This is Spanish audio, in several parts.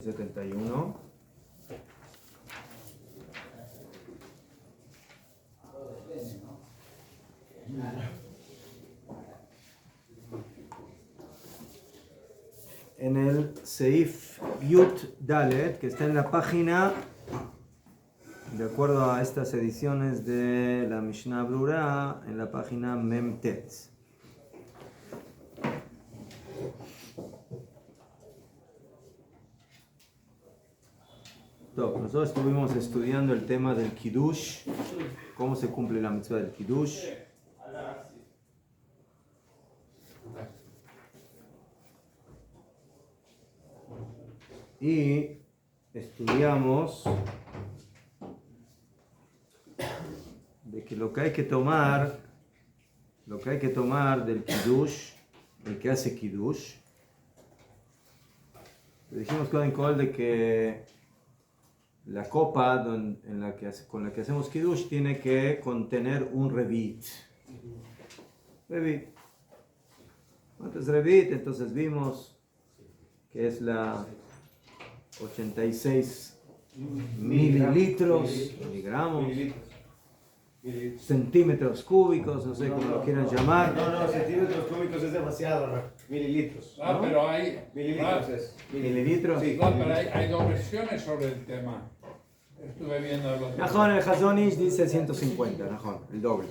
71. En el Seif Yut Dalet, que está en la página, de acuerdo a estas ediciones de la Mishnah Brura, en la página Memtet. Nosotros estuvimos estudiando el tema del Kiddush, cómo se cumple la mitzvah del Kiddush. Y estudiamos de que lo que hay que tomar del Kiddush, el que hace Kiddush, le dijimos de que la copa con la que hacemos Kiddush tiene que contener un revit. ¿Cuánto es revit? Entonces vimos que es la 86 miligramos, centímetros cúbicos, no sé cómo lo quieran llamar. No, centímetros cúbicos es demasiado, mililitros. ¿No? Pero hay Mililitros es. ¿Mililitros? Sí. No, pero hay dos versiones sobre el tema. Estuve viendo los Najón, el Hazonish dice 150, Najón, el doble.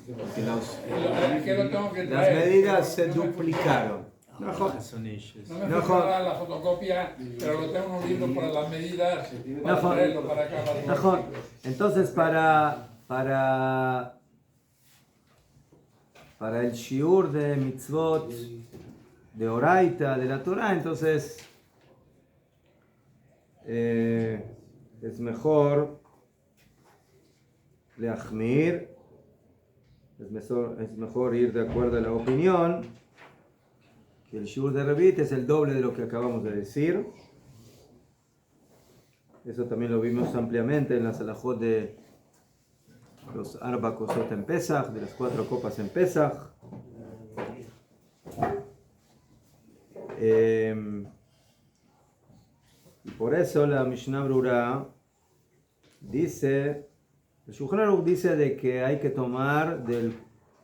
Porque ¿Qué lo tengo que las traer? medidas se duplicaron. No me faltará la fotocopia, pero lo tengo en un libro para las medidas, para traerlo para acá. Najón. Entonces para el shiur de mitzvot de Oraita, de la Torah, entonces es mejor leachmir, es mejor ir de acuerdo a la opinión que el shiur de Revit es el doble de lo que acabamos de decir. Eso también lo vimos ampliamente en las alajot de los Arba Kosot en Pesach, de las 4 copas en Pesach. Y por eso la Mishnah Brura dice, el Shulchan Aruch dice de que hay que tomar del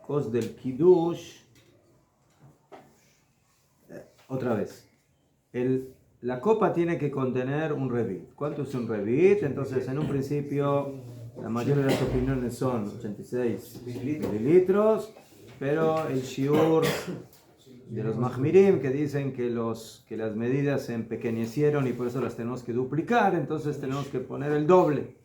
kos del Kiddush, otra vez, la copa tiene que contener un revit. ¿Cuánto es un revit? Entonces, en un principio, la mayoría de las opiniones son 86 mililitros, pero el shiur de los Mahmirim que dicen que las medidas se empequeñecieron y por eso las tenemos que duplicar, entonces tenemos que poner el doble.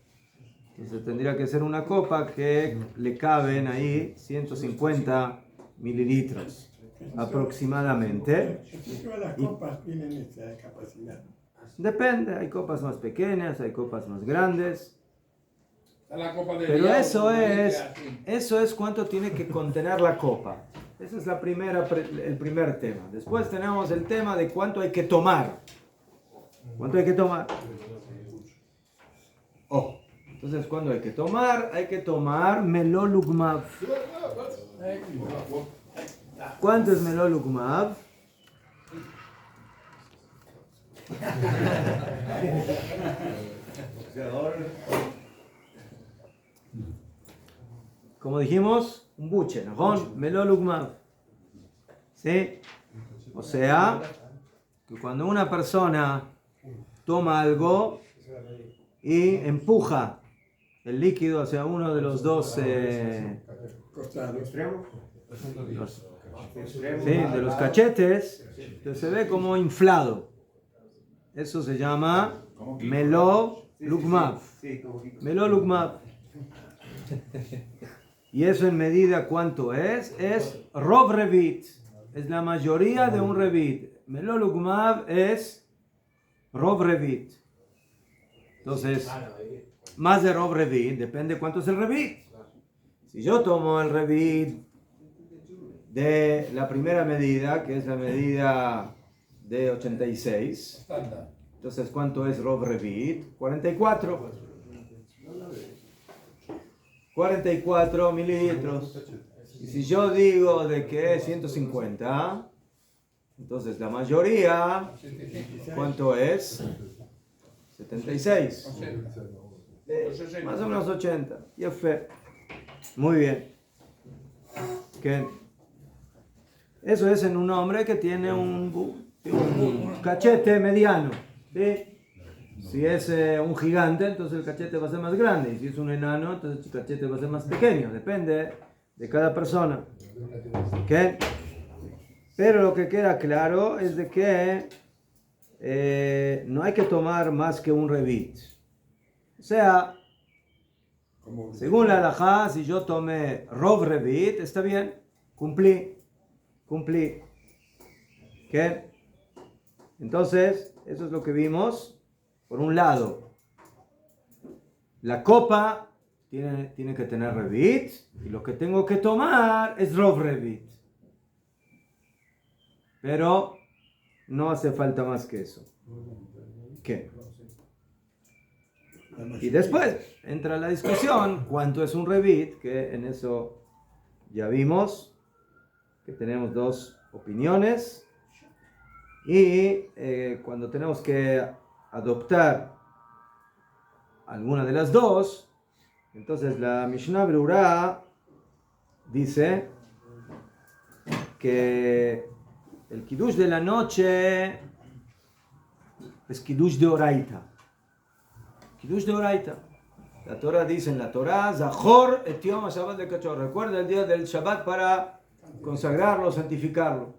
Entonces tendría que ser una copa que le caben ahí 150 mililitros aproximadamente. Las copas tienen esa capacidad. Depende, hay copas más pequeñas, hay copas más grandes. La copa de Pero Dios, eso es cuánto tiene que contener la copa. Ese es el primer tema. Después tenemos el tema de cuánto hay que tomar. ¿Cuánto hay que tomar? Entonces, ¿cuándo hay que tomar? Hay que tomar melolugmav. ¿Cuánto es melolugmav? Como dijimos, un buche, ¿no? Melolugmav. ¿Sí? O sea, que cuando una persona toma algo y empuja el líquido hacia uno de los dos de los cachetes, entonces se ve como inflado. Eso se llama melolugmav. Melolugmav. Y eso en medida ¿cuánto es? Es rov revit. Es la mayoría de un revit. Melolugmav es rov revit. Entonces, más de rov revit, depende cuánto es el revit. Si yo tomo el revit de la primera medida, que es la medida de 86, entonces ¿cuánto es rov revit? 44 mililitros. Y si yo digo de que es 150, entonces la mayoría, ¿cuánto es? 76. 60. Más o menos 80. Ya fe. Muy bien. ¿Qué? Eso es en un hombre que tiene un cachete mediano. ¿Sí? Si es un gigante, entonces el cachete va a ser más grande. Y si es un enano, entonces el cachete va a ser más pequeño. Depende de cada persona. ¿Qué? Pero lo que queda claro es de que no hay que tomar más que un revit. O sea, según la halajá, si yo tomé rov revit, está bien, cumplí. ¿Qué? Entonces, eso es lo que vimos. Por un lado, la copa tiene que tener revit y lo que tengo que tomar es rov revit. Pero no hace falta más que eso. ¿Qué? Y después entra la discusión, ¿cuánto es un revit? Que en eso ya vimos que tenemos dos opiniones. Y cuando tenemos que adoptar alguna de las dos, entonces la Mishnah Berurá dice que el Kiddush de la noche es Kiddush de Oraita. Kiddush de Oraita. La Torah dice en la Torah, Zachor et Yom HaShabbat de Kachor. Recuerda el día del Shabbat para consagrarlo, santificarlo.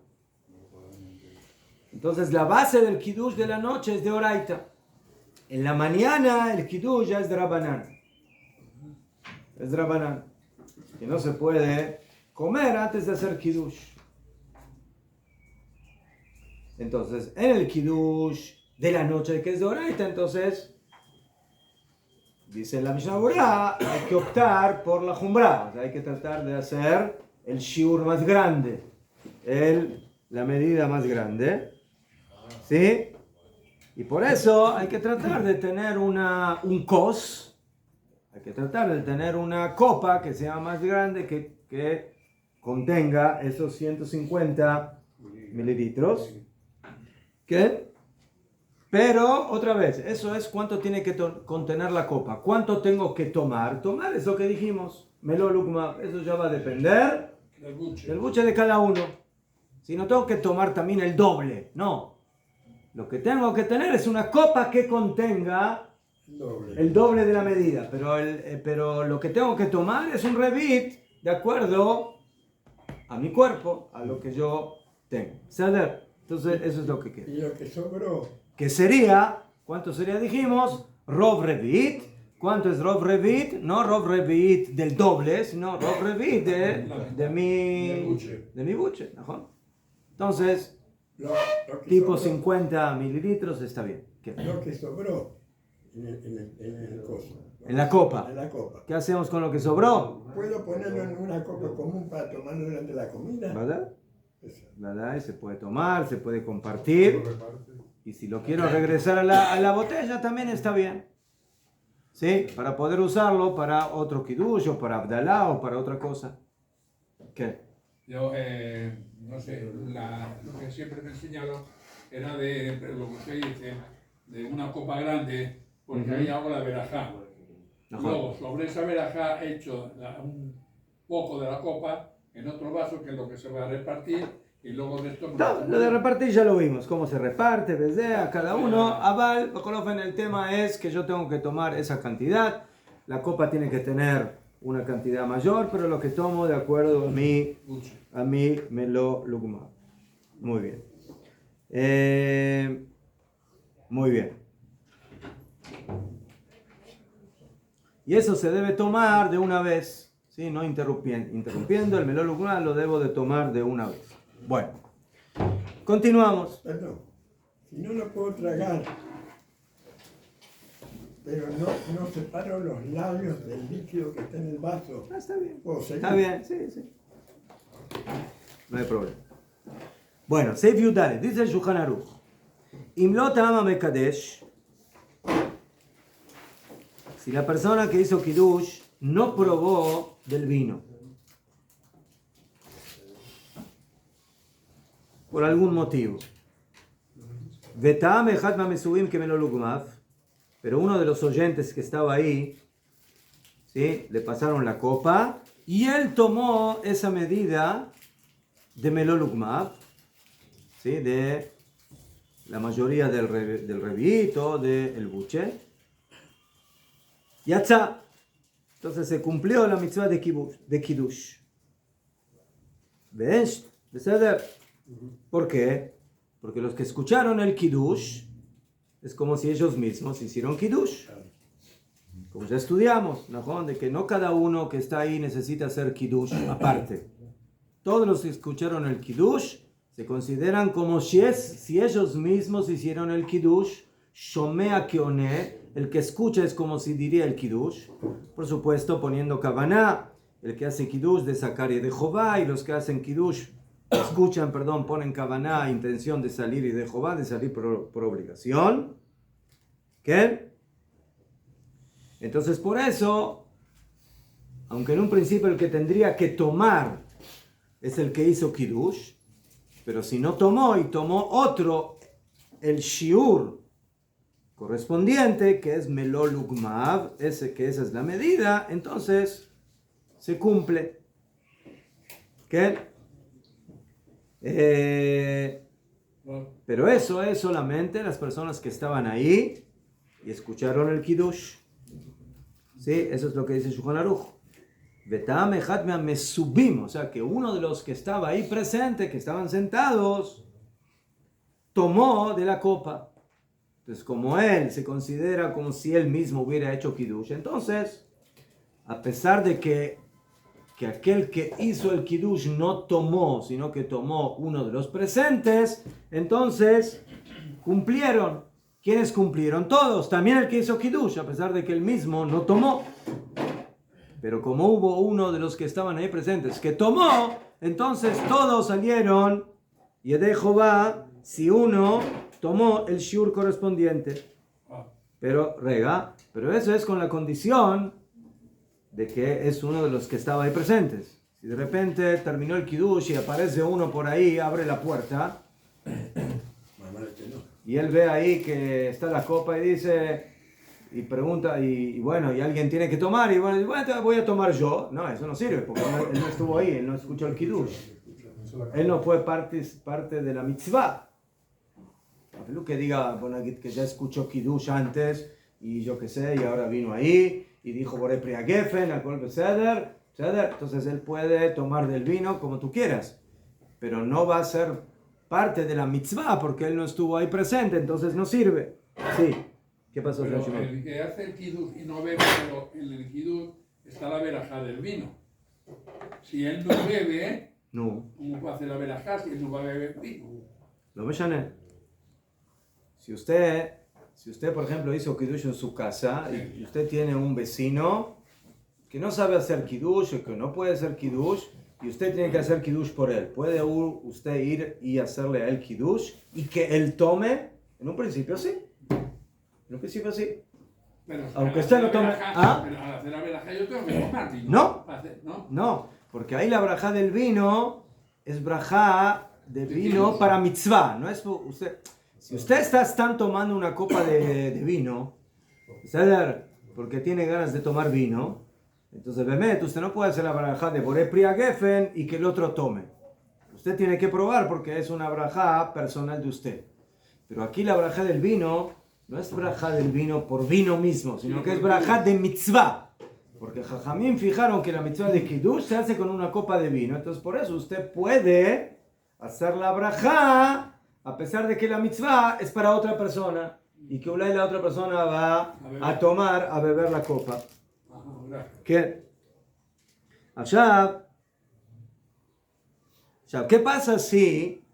Entonces la base del Kiddush de la noche es de Oraita. En la mañana el Kiddush ya es de Rabbanán. Es de Rabbanán. Que no se puede comer antes de hacer Kiddush. Entonces, en el Kiddush de la noche que es de Oraita, entonces, dice la Mishnah Berurá, hay que optar por la Jumbrá. O sea, hay que tratar de hacer el shiur más grande. La medida más grande. ¿Sí? Y por eso hay que tratar de tener un kos, hay que tratar de tener una copa que sea más grande, que contenga esos 150 mililitros. ¿Qué? Pero, otra vez, eso es cuánto tiene que contener la copa. ¿Cuánto tengo que tomar? Tomar es lo que dijimos. Melolukma, eso ya va a depender del buche de cada uno. Si no tengo que tomar también el doble, no. Lo que tengo que tener es una copa que contenga el doble de la medida. Pero lo que tengo que tomar es un revit de acuerdo a mi cuerpo, a lo que yo tengo. ¿Saber? Entonces, eso es lo que queda. Y lo que sobró. Que sería, ¿cuánto sería? Dijimos, rov revit. ¿Cuánto es rov revit? No rov revit del doble, sino rov revit de mi buche. ¿No? Entonces, Lo que tipo sobró, 50 mililitros está bien. ¿Qué? lo que sobró en el coso. En la copa. En la copa. ¿Qué hacemos con lo que sobró? ¿Puedo ponerlo en una copa común para tomarlo durante la comida? ¿Verdad? Eso. ¿Verdad? Y se puede tomar, se puede compartir. Y si lo quiero regresar a la botella, también está bien. ¿Sí? Para poder usarlo para otro kiddush, o para Abdalá, o para otra cosa. ¿Qué? Yo, no sé, lo que siempre me enseñaron era de lo que usted dice, de una copa grande, porque ahí hago la verajá. Luego, sobre esa verajá, echo un poco de la copa en otro vaso, que es lo que se va a repartir, y luego de esto... No, lo de repartir ya lo vimos, cómo se reparte, desde a cada uno. Aval, el tema es que yo tengo que tomar esa cantidad. La copa tiene que tener una cantidad mayor, pero lo que tomo de acuerdo a mí me lo lugma. Muy bien. Muy bien. Y eso se debe tomar de una vez, ¿sí? No interrumpiendo el meló lugma, lo debo de tomar de una vez. Bueno, continuamos. Perdón, si no lo puedo tragar, pero no separo los labios del líquido que está en el vaso. Está bien. ¿Puedo seguir? Está bien, sí. No hay problema. Bueno, Seif Yudale, dice el Shulchan Aruch. Imlot ama mekadesh. Si la persona que hizo Kiddush no probó del vino, por algún motivo, Vetame Hatma Mesubim que me lo lugmaf, pero uno de los oyentes que estaba ahí, ¿sí? Le pasaron la copa y él tomó esa medida de melolugmav, ¿sí? De la mayoría del revito, del buche. Yatzá. Entonces se cumplió la mitzvah de Kiddush. ¿Ves? ¿Por qué? Porque los que escucharon el Kiddush es como si ellos mismos hicieron Kiddush. Como ya estudiamos, ¿no? De que no cada uno que está ahí necesita hacer Kiddush aparte. Todos los que escucharon el Kiddush se consideran como si ellos mismos hicieron el Kiddush. Shomea Keone, el que escucha es como si diría el Kiddush. Por supuesto, poniendo Kavaná, el que hace Kiddush de sacar y de Jehová, y los que hacen Kiddush, ponen Kavaná, intención de salir y de Jehová, de salir por obligación. ¿Qué? Entonces, por eso, aunque en un principio el que tendría que tomar es el que hizo Kiddush, pero si no tomó y tomó otro, el Shiur correspondiente, que es Melolugmav, que esa es la medida, entonces se cumple. ¿Qué? Pero eso es solamente las personas que estaban ahí y escucharon el Kiddush. ¿Sí? Eso es lo que dice Shulchan Aruch. Vetam echad me'amesubim, o sea que uno de los que estaba ahí presente, que estaban sentados, tomó de la copa. Entonces, como él se considera como si él mismo hubiera hecho Kiddush, entonces, a pesar de que aquel que hizo el Kiddush no tomó, sino que tomó uno de los presentes, entonces cumplieron. ¿Quiénes cumplieron? Todos, también el que hizo Kiddush, a pesar de que él mismo no tomó. Pero como hubo uno de los que estaban ahí presentes que tomó, entonces todos salieron Yedei Jehová si uno tomó el shiur correspondiente. Pero eso es con la condición de que es uno de los que estaba ahí presentes. Si de repente terminó el Kiddush y aparece uno por ahí, abre la puerta y él ve ahí que está la copa y dice, y pregunta, y bueno, y alguien tiene que tomar, y bueno, voy a tomar yo. No, eso no sirve, porque él no estuvo ahí, él no escuchó el Kiddush. Él no fue parte de la mitzvah. Lo que diga, bueno, que ya escuchó Kiddush antes, y yo qué sé, y ahora vino ahí, y dijo, Borei Pri HaGefen, Akol Beseder, entonces él puede tomar del vino como tú quieras, pero no va a ser parte de la mitzvah, porque él no estuvo ahí presente, entonces no sirve. Sí. ¿Qué pasó? Pero el que hace el Kiddush y no bebe, pero en el Kiddush está la verajá del vino. Si él no bebe, no. ¿Cómo va a hacer la verajá si él no va a beber vino? Lo me llané. Si usted, por ejemplo, hizo Kiddush en su casa y usted tiene un vecino que no sabe hacer Kiddush o que no puede hacer Kiddush y usted tiene que hacer Kiddush por él, ¿puede usted ir y hacerle a él Kiddush y que él tome? En un principio sí. En un principio sí. Pero aunque usted no tome... Pero al hacer la verajá yo tengo que tomar vino. No, porque ahí la brajá del vino es brajá de vino para mitzvah. No es usted... Si usted está tomando una copa de vino, porque tiene ganas de tomar vino, entonces Bemet, usted no puede hacer la brajá de Borei Pri HaGefen y que el otro tome. Usted tiene que probar porque es una brajá personal de usted. Pero aquí la brajá del vino no es brajá del vino por vino mismo, sino que es brajá de mitzvah. Porque Jajamín fijaron que la mitzvah de Kiddush se hace con una copa de vino. Entonces por eso usted puede hacer la brajá a pesar de que la mitzvah es para otra persona. Y que la otra persona va a tomar, a beber la copa. ¿Qué? ¿Qué pasa si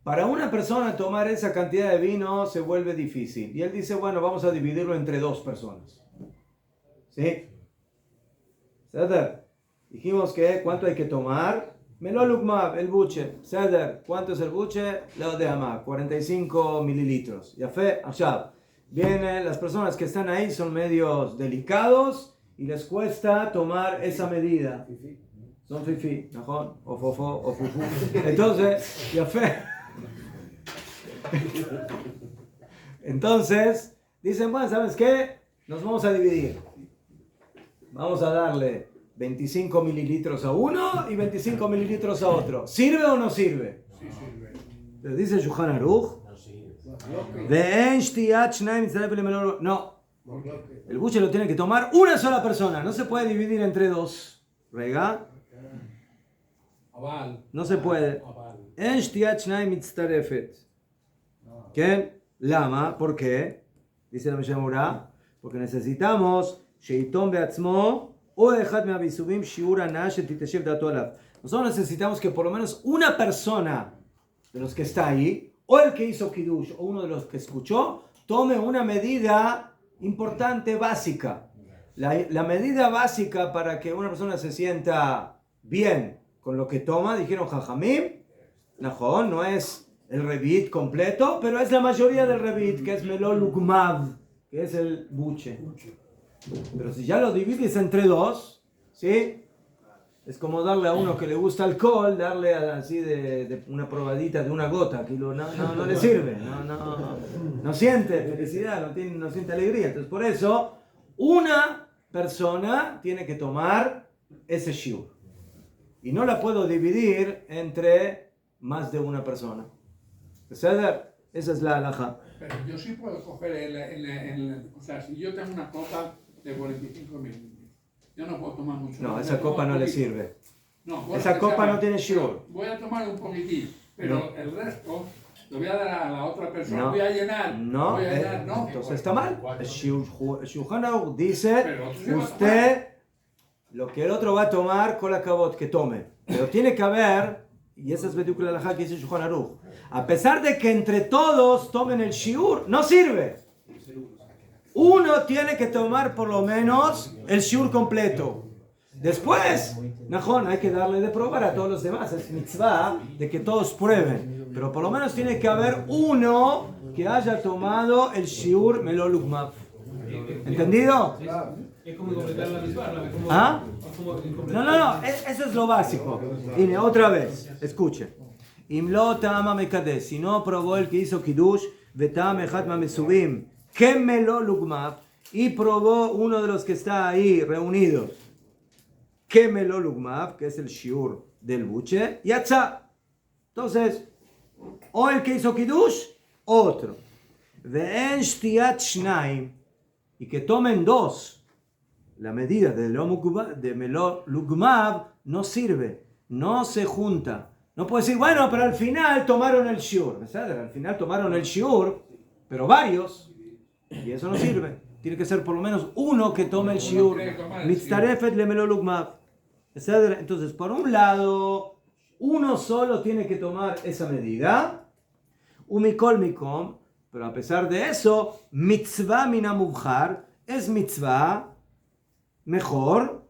para una persona tomar esa cantidad de vino se vuelve difícil? Y él dice, bueno, vamos a dividirlo entre dos personas. ¿Sí? Dijimos que ¿cuánto hay que tomar? Melolugmav, el buche. ¿Cuánto es el buche? Lo de Amá, 45 mililitros. Ya fe, vienen las personas que están ahí, son medios delicados y les cuesta tomar esa medida. Son fifi, ¿no? O fofo, o fufu. Entonces, ya fe. Entonces, Dicen, bueno, ¿sabes qué? Nos vamos a dividir. Vamos a darle 25 mililitros a uno y 25 mililitros a otro. ¿Sirve o no sirve? Sí, sirve. Les dice el Shulchan Aruch. No. El buche lo tiene que tomar una sola persona. No se puede dividir entre dos. Rega. Aval. No se puede. Aval. En shtiat shnaim mitztarefet. ¿Qué? Lama. ¿Por qué? Dice la Mishnah. Porque necesitamos sheiton beatzmo o echad me'avisubim shiur hana shetiteshev dato alav. Nosotros necesitamos que por lo menos una persona de los que está ahí, o el que hizo kiddush, o uno de los que escuchó, tome una medida importante, básica. La medida básica para que una persona se sienta bien con lo que toma, dijeron Jajamim, Najón, no es el revit completo, pero es la mayoría del revit, que es melol lugmav, que es el buche. Pero si ya lo divides entre dos, ¿sí? Es como darle a uno que le gusta alcohol, darle así de una probadita de una gota, que no le sirve, no siente felicidad, no siente alegría. Entonces por eso, una persona tiene que tomar ese shiur. Y no la puedo dividir entre más de una persona. Esa es la halajá. Pero yo sí puedo coger o sea, si yo tengo una copa de 45 mililitros, yo no puedo tomar mucho. No, esa copa no le sirve. No, bueno, Esa copa no tiene shiur. Voy a tomar un poquitín, pero No. el resto lo voy a dar a la otra persona. No. Voy a llenar. No, voy a llenar, no. entonces está mal. El Shulchan Aruch dice, Pero otro se va a usted, lo que el otro va a tomar, con la cabot, que tome. Pero tiene que haber, y esa es Beduk la halajá que dice Shulchan Aruch, a pesar de que entre todos tomen el shiur, no sirve. Uno tiene que tomar por lo menos el shiur completo. Después, Najón, hay que darle de probar a todos los demás. Es mitzvah de que todos prueben. Pero por lo menos tiene que haber uno que haya tomado el shiur melol lugmav. ¿Entendido? Es como completar la mitzvah, ¿no? Es como- ¿Ah? es como completar- No, eso es lo básico. Mire, otra vez, escuche. Imlo ta'ama mekadeh, si no probó el que hizo kiddush, vetam echat mamesubim, que melol lugmav, y probó uno de los que está ahí reunidos, que melol lugmav, que es el shiur del buche, yatza. Entonces, o el que hizo kiddush, otro. Ve'en shtiat shnaim, y que tomen dos. La medida de melol lugmav no sirve, no se junta. No puede decir, bueno, pero al final tomaron el shiur. Al final tomaron el shiur, pero varios, y eso no sirve. Tiene que ser por lo menos uno que tome el shiur. Mitztarefet le melol lugmav. Entonces, por un lado, uno solo tiene que tomar esa medida. Umikol mikom, pero a pesar de eso, mitzvah minamubhar es mitzvah mejor,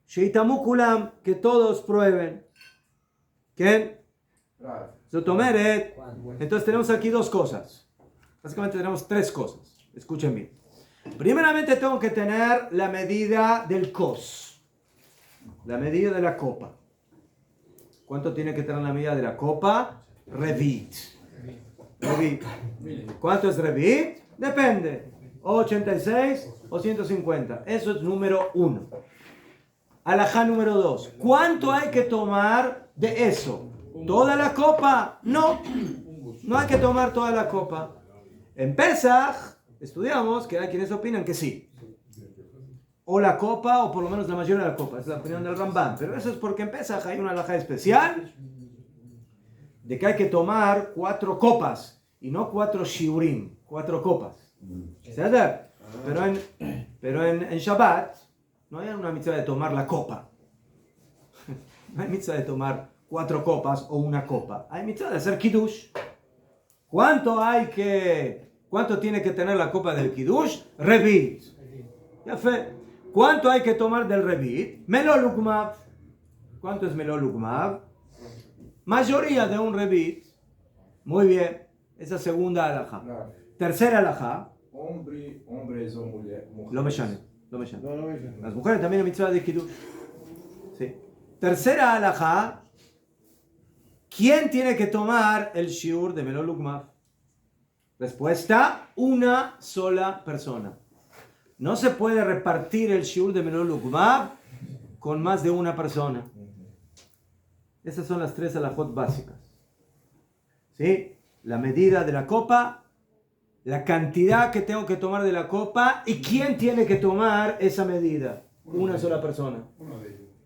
sheitamu kulam, que todos prueben. ¿Qué? Zotomeret. Entonces tenemos aquí dos cosas. Básicamente tenemos tres cosas. Escuchen bien. Primeramente tengo que tener la medida del kos. La medida de la copa. ¿Cuánto tiene que tener la medida de la copa? Revit. Revit. ¿Cuánto es revit? Depende. 86 o 150. Eso es número 1. Alajá número 2. ¿Cuánto hay que tomar de eso? ¿Toda la copa? No. No hay que tomar toda la copa. En Pesaj estudiamos que hay quienes opinan que sí. O la copa, o por lo menos la mayoría de la copa. Es la opinión del Rambam. Pero eso es porque en Pesaj hay una alajá especial de que hay que tomar 4 copas y no 4 shiurim, 4 copas. ¿Sabes? Pero en Shabbat no hay una mitzvah de tomar la copa. No hay mitzvah de tomar 4 copas o una copa. Hay mitzvah de hacer kiddush. ¿Cuánto tiene que tener la copa del kiddush? Revit. Ya fe. ¿Cuánto hay que tomar del revit? Melol lugmav. ¿Cuánto es melol lugmav? Mayoría de un revit. Muy bien. Esa segunda alajá. Tercera alajá. Hombres o mujeres. Lo me llame. Las mujeres también hay mitzvah de kiddush. Sí. Tercera alajá. ¿Quién tiene que tomar el shiur de melol lugmav? Respuesta, una sola persona. No se puede repartir el shiur de Melol Ukbab con más de una persona. Esas son las 3 alajot básicas. ¿Sí? La medida de la copa, la cantidad que tengo que tomar de la copa y quién tiene que tomar esa medida. Una sola persona.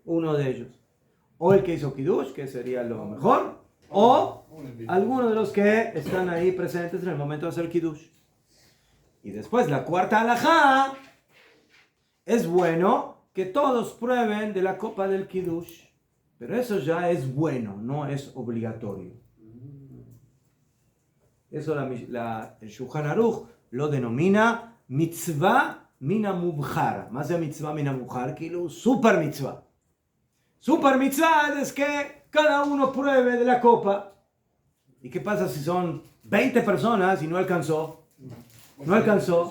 Uno de ellos. O el que hizo Kiddush, que sería lo mejor, o alguno de los que están ahí presentes en el momento de hacer Kiddush. Y después la cuarta alajá, es bueno que todos prueben de la copa del Kiddush, pero eso ya es bueno, no es obligatorio. Eso el Shulchan Aruch lo denomina mitzvah mina mubhar. Más de mitzvah mina mubhar, que super mitzvah. Super mitzvah es que cada uno pruebe de la copa. ¿Y qué pasa si son 20 personas y no alcanzó? No alcanzó.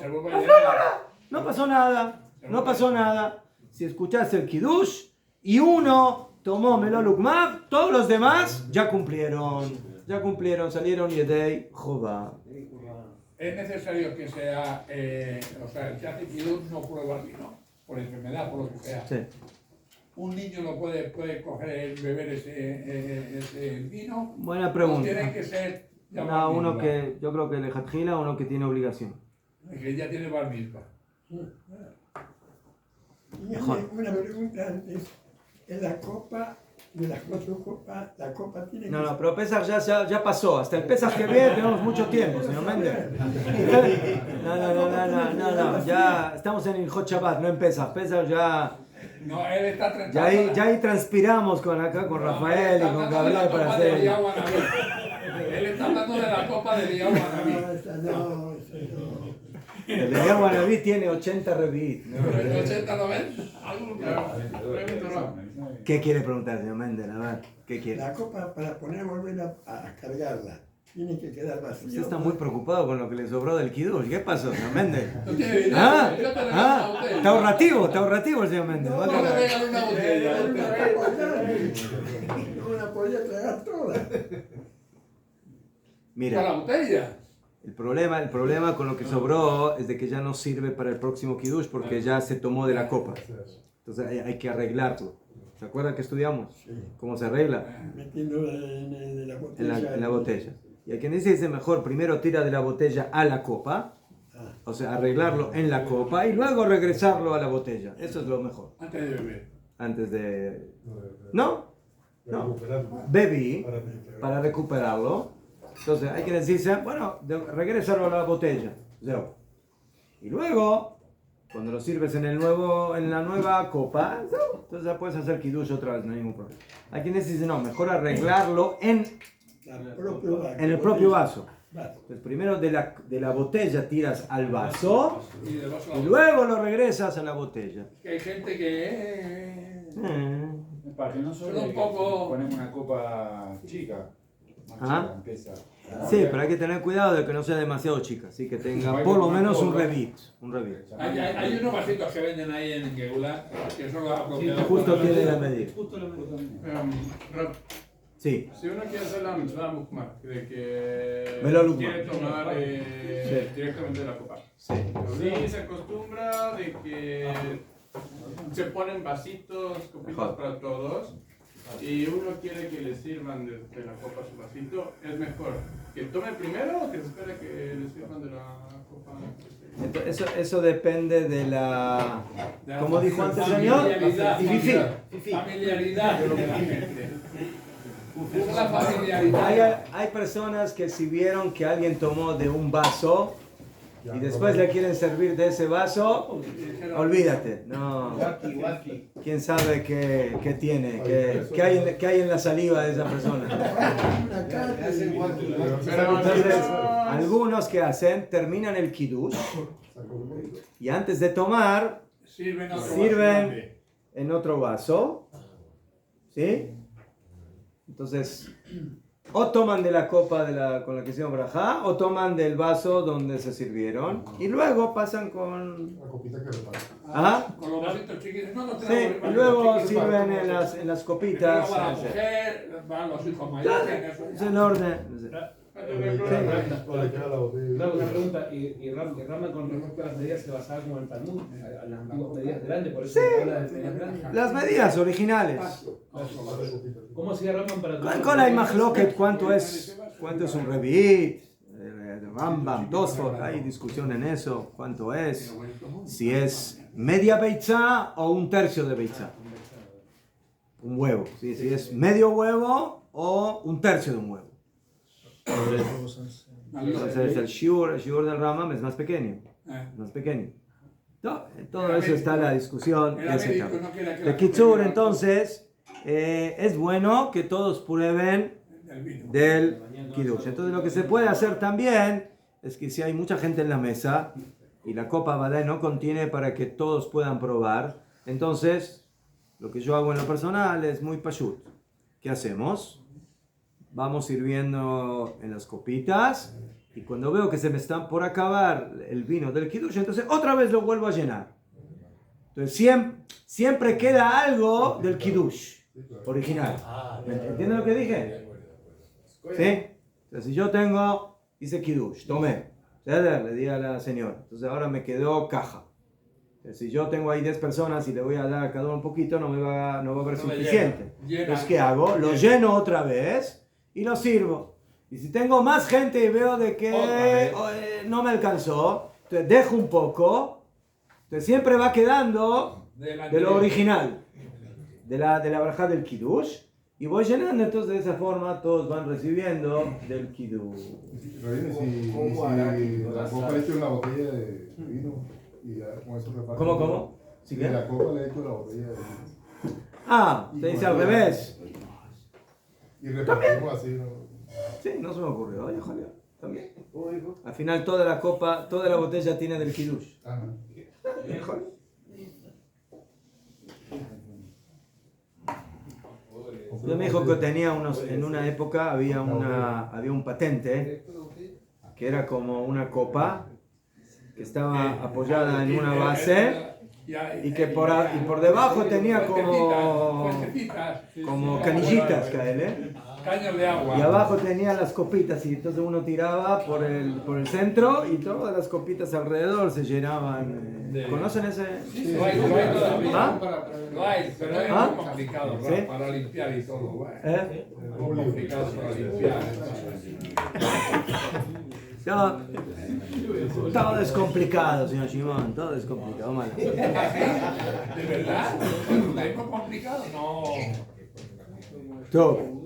No pasó nada. No pasó nada. Si escuchaste el Kiddush y uno tomó Melol Ukbab, todos los demás ya cumplieron. Ya cumplieron, salieron Yedei Jobá. Es necesario que sea, o sea, el que hace Kiddush no prueba vino, por enfermedad, por lo que sea. Sí. ¿Un niño no puede coger, beber ese vino? Buena pregunta. ¿O tiene que ser ya No, bar uno mitzvah? que, yo creo que el Hatjila, uno que tiene obligación. Que ya tiene bar mitzvah. Una pregunta antes. En la copa, de las 4 copas, la copa tiene que... No, pero Pesach ya pasó. Hasta el Pesach que viene tenemos mucho tiempo, señor Méndez. No. Ya estamos en el Hot Shabbat, no en Pesach. Pesach ya... No, él está tratando. Ya ahí transpiramos con Rafael y con Gabriel para hacer... Él está hablando de la copa de Eliyahu Hanaví. No. El de Guanabí tiene 80 revit. ¿No? ¿El 80 no ves? ¿Qué quiere preguntar, señor Méndez? A ver, ¿qué quiere? La copa, para volver a cargarla, tiene que quedar vacía. Usted está muy preocupado con lo que le sobró del Kiddush. ¿Qué pasó, señor Méndez? No tiene dinero. ¿Ah? Yo te regalo una botella. Está ahorrativo el señor Méndez. No le regalo una botella. No la podía tragar toda. ¿Con Mira. la botella? El problema con lo que sobró es de que ya no sirve para el próximo Kiddush porque ya se tomó de la copa. Entonces hay que arreglarlo. ¿Se acuerdan que estudiamos? Sí. ¿Cómo se arregla? Metiéndola en la botella. En la botella. Y hay quien dice mejor primero tira de la botella a la copa, o sea, arreglarlo en la copa y luego regresarlo a la botella. Eso es lo mejor. Antes de beber. Antes de... No. Bebí para recuperarlo. Entonces hay que decirse, bueno, regresarlo a la botella. Y luego, cuando lo sirves en la nueva copa, entonces ya puedes hacer Kiddush otra vez, no hay ningún problema. Hay quienes dicen, no, mejor arreglarlo en el propio vaso. Entonces primero de la botella tiras al vaso Y de vaso a y la luego lo regresas a la botella. Que hay gente que... Para que no Son solo un poco- ponemos una copa chica. Más Ah. chica, empieza. Sí, pero hay que tener cuidado de que no sea demasiado chica, así que tenga por lo menos un revit. Hay unos vasitos que venden ahí en Geula que son los apropiados. Justo para- tiene la medida. Justo la medida. Rab, Sí. si uno quiere hacer la mitzvah mukmak, de que Melol Ukbab. quiere tomar Sí. directamente de la copa, Sí. sí se acostumbra de que se ponen vasitos, copitas Mejor. para todos, y uno quiere que le sirvan de la copa su vasito, es mejor que tome primero o que se espere que le sirvan de la copa. Entonces, eso depende de la... De la Como dijo antes el señor, familiaridad, Fifi. familiaridad de la gente. Esa es la familiaridad. Hay personas que si vieron que alguien tomó de un vaso y después le quieren servir de ese vaso, olvídate. No. ¿Quién sabe qué tiene? ¿Qué hay en la saliva de esa persona? Entonces, algunos que hacen, terminan el Kiddush y antes de tomar, Sirven otro sirven vaso grande. en otro vaso. ¿Sí? Entonces, o toman de la copa con la que hicieron brajá, o toman del vaso donde se sirvieron, y luego pasan con... La copita que reparte. Ajá. Con los vasitos chiquitos. No, no Sí, tenemos y luego vasitos chiquitos. sirven en las Primero copitas. va la mujer, van los hijos mayores. Es el orden. O le queda la botella. Claro, una pregunta, y Rama con respecto a las medidas se basaba como en el Talmud, a las antiguas medidas grandes, por eso se habla de medidas grandes. Las medidas originales. ¿Cómo hacía Rambam para Con la Imachloket, ¿cuánto es un revit? Rambam, Tosfot, hay discusión en eso, ¿cuánto es? Si es media beitza o un tercio de beitza. Un huevo, ¿sí? Si es medio huevo o un tercio de un huevo. Entonces el shiur del Rambam es más pequeño. Más pequeño. En todo eso está la discusión. De Kitzur, entonces, es bueno que todos prueben del Kiddush. Entonces lo que se puede hacer también es que si hay mucha gente en la mesa y la copa Badai no contiene para que todos puedan probar, entonces lo que yo hago en lo personal es muy pashut. ¿Qué hacemos? Vamos sirviendo en las copitas y cuando veo que se me está por acabar el vino del Kiddush, entonces otra vez lo vuelvo a llenar. Entonces siempre queda algo del Kiddush original. ¿Entienden lo que dije? ¿Sí? Entonces si yo hice Kiddush, tomé, le di a la señora, entonces ahora me quedó caja. Si yo tengo ahí 10 personas y le voy a dar a cada uno un poquito, no va a haber suficiente. Entonces, ¿qué hago? Lo lleno otra vez y lo sirvo. Y si tengo más gente y veo de que no me alcanzó, entonces dejo un poco. Entonces siempre va quedando de lo original, de la braja del Kiddush. Y voy llenando, entonces de esa forma todos van recibiendo del Kiddush. Si la copa le echo una botella de vino y ya con eso reparte. ¿Cómo? Si la copa le echo la botella de vino. Te dice al revés. Y repartimos así, ¿no? Sí, no se me ocurrió. Oye, ojalá. También. Al final toda la botella tiene del Kiddush. Ajá. Yo me dijo que tenía en una época había un patente que era como una copa que estaba apoyada en una base y que por debajo tenía como canillitas, Caños de agua. y abajo tenía las copitas y entonces uno tiraba por el centro y todas las copitas alrededor se llenaban. ¿Conocen ese? Sí, lo hay todavía. ¿Ah? Lo hay, pero es muy complicado ¿Sí? para limpiar y todo. Muy complicado para limpiar. Todo es complicado, señor Shimon, todo es complicado. Malo. ¿De verdad? ¿Es muy complicado? No. Todo.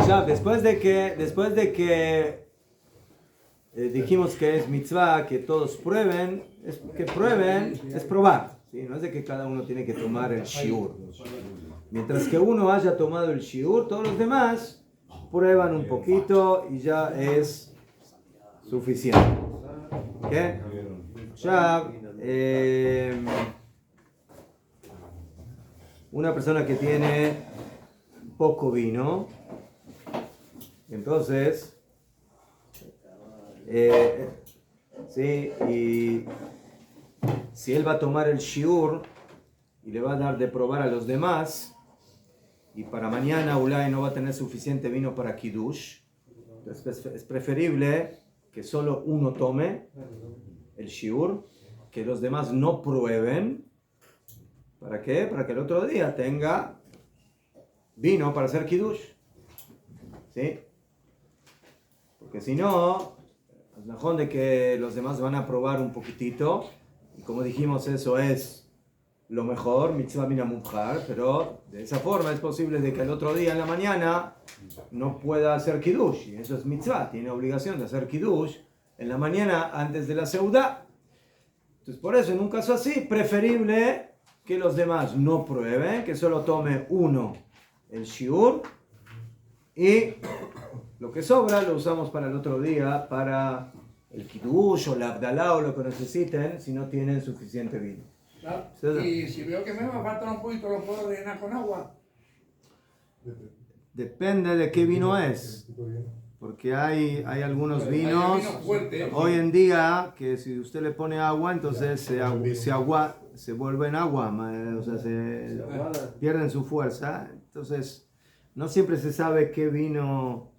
Ya, después de que dijimos que es mitzvah, que todos prueben, es probar, ¿sí? No es de que cada uno tiene que tomar el shiur. Mientras que uno haya tomado el shiur, todos los demás prueban un poquito y ya es suficiente. ¿Okay? Ya, una persona que tiene poco vino, entonces, sí, y si él va a tomar el shiur y le va a dar de probar a los demás, y para mañana Ulay no va a tener suficiente vino para Kiddush, entonces es preferible que solo uno tome el shiur, que los demás no prueben. ¿Para qué? Para que el otro día tenga vino para hacer Kiddush. ¿Sí? Porque si no, es mejor de que los demás van a probar un poquitito. Y como dijimos, eso es lo mejor, mitzvah min hamubchar, pero de esa forma es posible de que el otro día en la mañana no pueda hacer Kiddush. Y eso es mitzvah, tiene obligación de hacer Kiddush en la mañana antes de la seudá. Entonces por eso, en un caso así, preferible que los demás no prueben, que solo tome uno el shiur y lo que sobra lo usamos para el otro día, para el kiddush o la abdalá o lo que necesiten, si no tienen suficiente vino. Y si veo que me va a faltar un poquito, ¿lo puedo rellenar con agua? Depende de qué vino es, porque hay algunos vinos hoy en día que si usted le pone agua, entonces se vuelve en agua, o sea, pierden su fuerza. Entonces, no siempre se sabe qué vino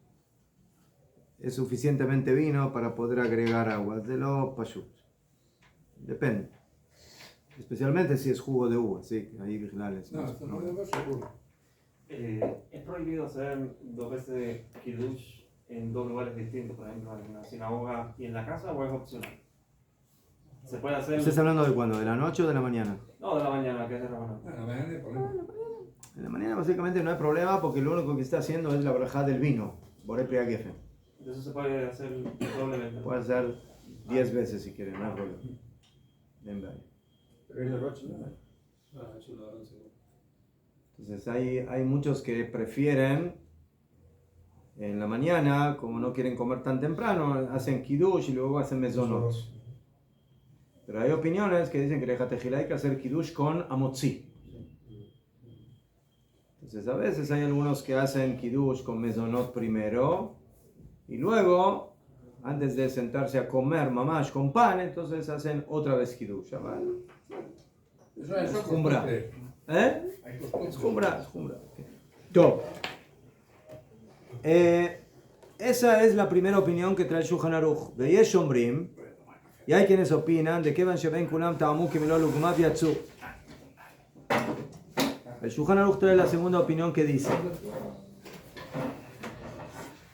es suficientemente vino para poder agregar agua. De lo pashut. Depende. Especialmente si es jugo de uva, sí, ahí vigilarles. No, esto no es seguro. Es prohibido hacer 2 veces kiddush en 2 lugares distintos, por ejemplo, en una sinagoga y en la casa, o es opcional. Se puede hacer. ¿Estás hablando de cuándo? ¿De la noche o de la mañana? No, de la mañana, que es de la mañana. Bueno, mañana hay problema. En la mañana básicamente no hay problema porque lo único que está haciendo es la braja del vino. Boré Pria Geffen. Eso se puede hacer doblemente. Puede hacer 10 veces si quieren, no hay problema. Bien, vaya. Pero es de Roche, ¿no? Entonces hay muchos que prefieren en la mañana, como no quieren comer tan temprano, hacen kiddush y luego hacen mezonot. Pero hay opiniones que dicen que Lejat Tejilá hay que hacer kiddush con amotzi. Entonces a veces hay algunos que hacen kiddush con mezonot primero y luego, antes de sentarse a comer mamash con pan, entonces hacen otra vez kiddush. Eso es Jumbra. costumbre. ¿Eh? Hay costumbre. Es jumbra. Top. Esa es la primera opinión que trae el Shulchan Aruch. Veyesh Ombrim, y hay quienes opinan de que Van Sheben Kulam Ta'amu Kimelo Lugmav Yatsu. El Shulchan Aruch trae la segunda opinión que dice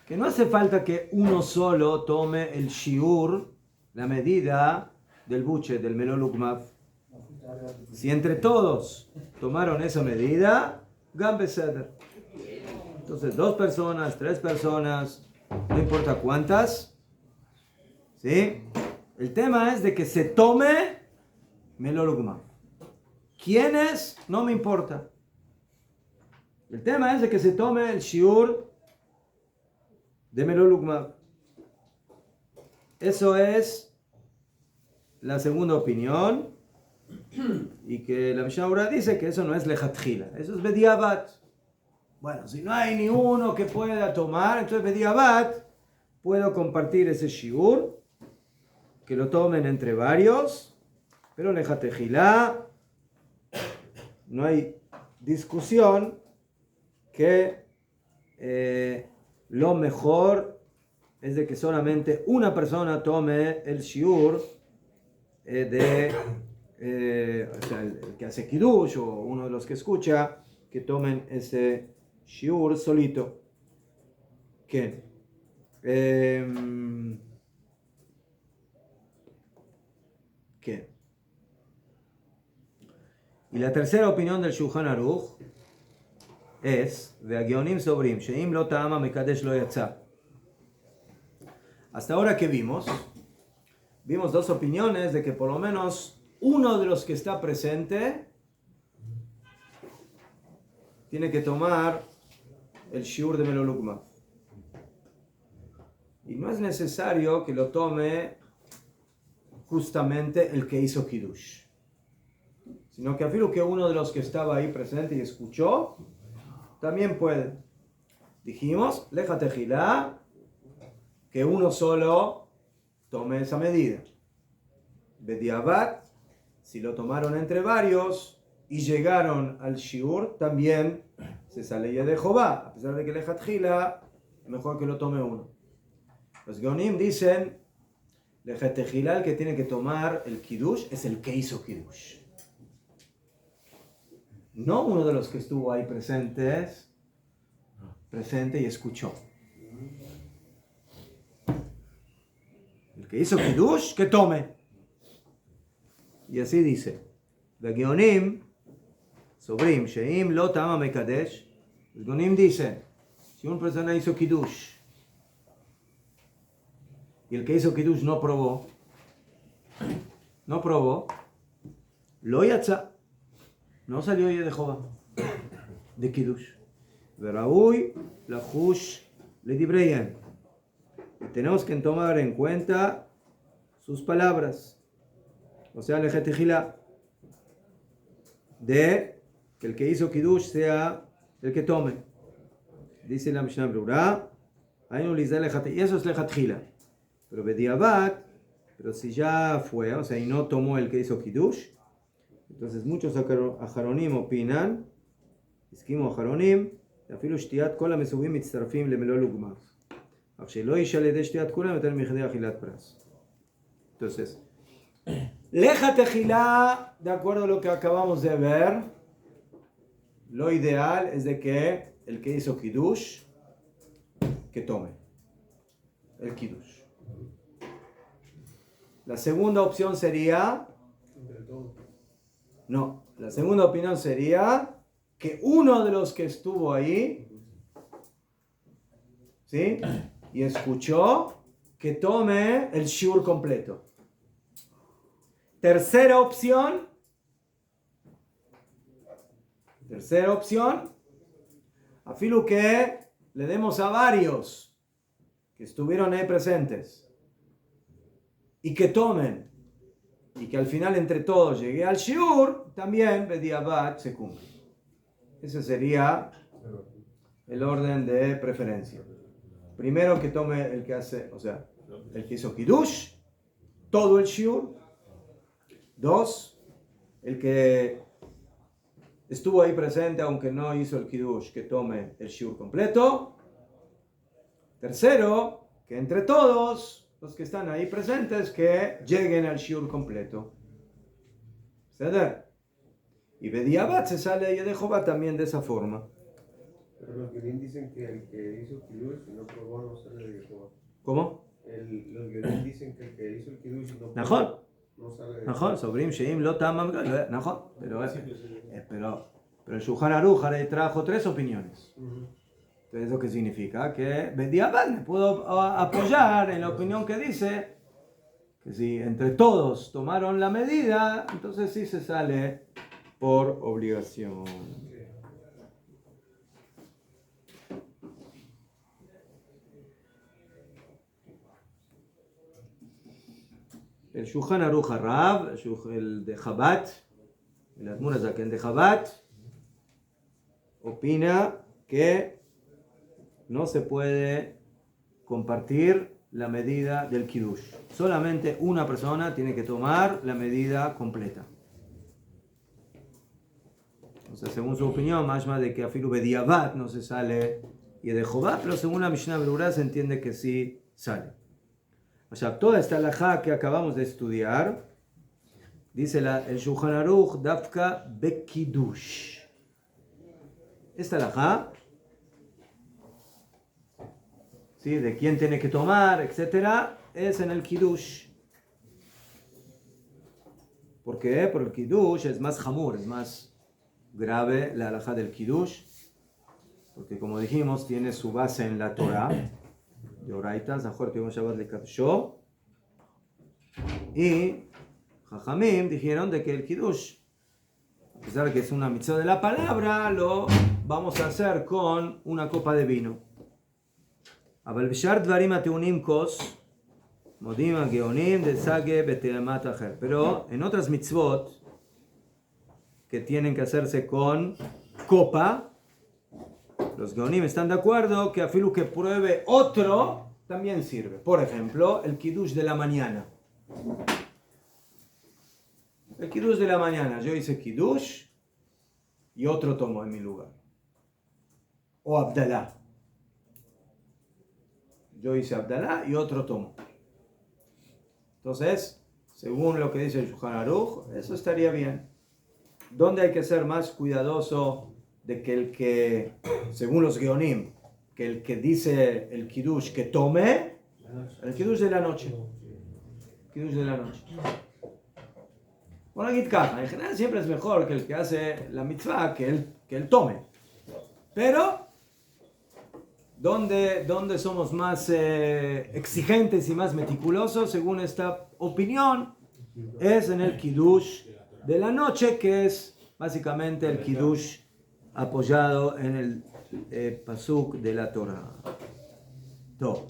que no hace falta que uno solo tome el shiur, la medida del buche, del Melo Lugmav. Si entre todos tomaron esa medida, Gam Beseder. Entonces, 2 personas, 3 personas, no importa cuántas, ¿sí? El tema es de que se tome Melo Lugmav. ¿Quiénes? No me importa. El tema es de que se tome el shiur de Melo Lugmav. Eso es la segunda opinión. Y que la Mishnah Berurah dice que eso no es lechatchila, eso es bediabat. Bueno, si no hay ni uno que pueda tomar, entonces bediabat puedo compartir ese shiur, que lo tomen entre varios, pero lechatchila no hay discusión que lo mejor es de que solamente una persona tome el shiur o sea, el que hace kiddush o uno de los que escucha, que tomen ese shiur solito. ¿Qué? ¿Qué? Y la tercera opinión del Shulchan Aruch es Ve'agionim sobrim sheim lo ta'ama mekadesh lo yatsa. Hasta ahora que vimos 2 opiniones de que por lo menos uno de los que está presente tiene que tomar el shiur de Melo Lugmav. Y no es necesario que lo tome justamente el que hizo kiddush, sino que afirmo que uno de los que estaba ahí presente y escuchó también puede. Dijimos, Lejat Tejilá, que uno solo tome esa medida. Bediabat, si lo tomaron entre varios y llegaron al shiur, también se sale de Jehová, a pesar de que Lejat Tejilá, mejor que lo tome uno. Los Geonim dicen, Lejat Tejilá, el que tiene que tomar el kiddush es el que hizo kiddush, no uno de los que estuvo ahí presente y escuchó. El que hizo kiddush, que tome. Y así dice, Ve'agionim sobrim sheim lo ta'ama mekadesh. Los Geonim dicen, si una persona hizo kiddush y el que hizo kiddush no probó, lo yatsa, no salió de Jehová de kiddush. Veraúi la hush le dibreyan. Y tenemos que tomar en cuenta sus palabras, o sea, Lejat Tejilá, de que el que hizo kiddush sea el que tome. Dice la Mishnah Berurah, y eso es Lejat Tejilá. Pero bediabat, pero si ya fue, o sea, y no tomó el que hizo kiddush, entonces muchos ajaronim opinan הסכימו אחרונים, אפילו שתיית כל המסובים מצטרפים למלול וגמר. אך שלא יישא לידי שתיית כולם יותר מכדי אכילת פרס. Entonces, leja tejilá, de acuerdo a lo que acabamos de ver, lo ideal es de que el que hizo kiddush, que tome el kiddush. La segunda opción sería, no, la segunda opinión sería que uno de los que estuvo ahí, ¿sí? Y escuchó, que tome el shiur completo. Tercera opción, afilu que le demos a varios que estuvieron ahí presentes y que tomen, y que al final entre todos llegue al shiur, también bediabat se cumple. Ese sería el orden de preferencia. Primero que tome el que hace, o sea, el que hizo kiddush, todo el shiur. 2, el que estuvo ahí presente aunque no hizo el kiddush, que tome el shiur completo. Tercero, que entre todos los que están ahí presentes, que lleguen al shiur completo. ¿Ceder? Y bediabat se sale de Jehová también de esa forma. Pero los Gerim dicen que el que hizo Kiddush y no probó no sale de Jehová. ¿Cómo? Los Gerim dicen que el que hizo el Kiddush y no probó ¿Najón? no sale de נכון, סוברים שאם לא טעם, נכון, pero el Shulchan Aruch ahora trajo 3 opiniones. Entonces, ¿eso qué significa? Que Bediabad me puedo apoyar en la opinión que dice que si entre todos tomaron la medida, entonces sí se sale por obligación. El Shulchan Aruch Harav, el de Chabad, el Admur Hazaken de Chabad, opina que no se puede compartir la medida del kiddush. Solamente una persona tiene que tomar la medida completa. O sea, según su opinión, más de que afilu bediabat no se sale y de Jehová, pero según la Mishnah Berurah se entiende que sí sale. O sea, toda esta halajá que acabamos de estudiar, dice el Shulchan Aruch, dafka bekidush. Esta halajá, ¿sí? De quién tiene que tomar, etcétera, es en el kiddush. ¿Por qué? Porque el kiddush es más hamur, es más grave la halajá del kiddush, porque como dijimos, tiene su base en la Torah. De Oraita, Zahor que vamos a Shabbat le Kadoshó. Y Jajamim dijeron de que el Kiddush, a pesar de que es una mitzvah de la palabra, lo vamos a hacer con una copa de vino. אבל בשאר דברים הטעונים כוס, מודים הגאונים דסגה בתאמת אחר. Pero en otras mitzvot que tienen que hacerse con copa, los Geonim están de acuerdo que afilu que pruebe otro también sirve. Por ejemplo, el kiddush de la mañana. El kiddush de la mañana. Yo hice kiddush y otro tomó en mi lugar. O Abdalá. Yo hice Abdalá y otro tomó. Entonces, según lo que dice el Shulchan Aruch, eso estaría bien. ¿Dónde hay que ser más cuidadoso? De que el que, según los Geonim, que el que dice el kiddush que tome, el kiddush de la noche. Kiddush de la noche. Bueno, en general siempre es mejor que el que hace la mitzvah que él tome. Pero, ¿dónde somos más exigentes y más meticulosos, según esta opinión? Es en el kiddush de la noche, que es básicamente el kiddush apoyado en el pasuk de la Torah. Todo.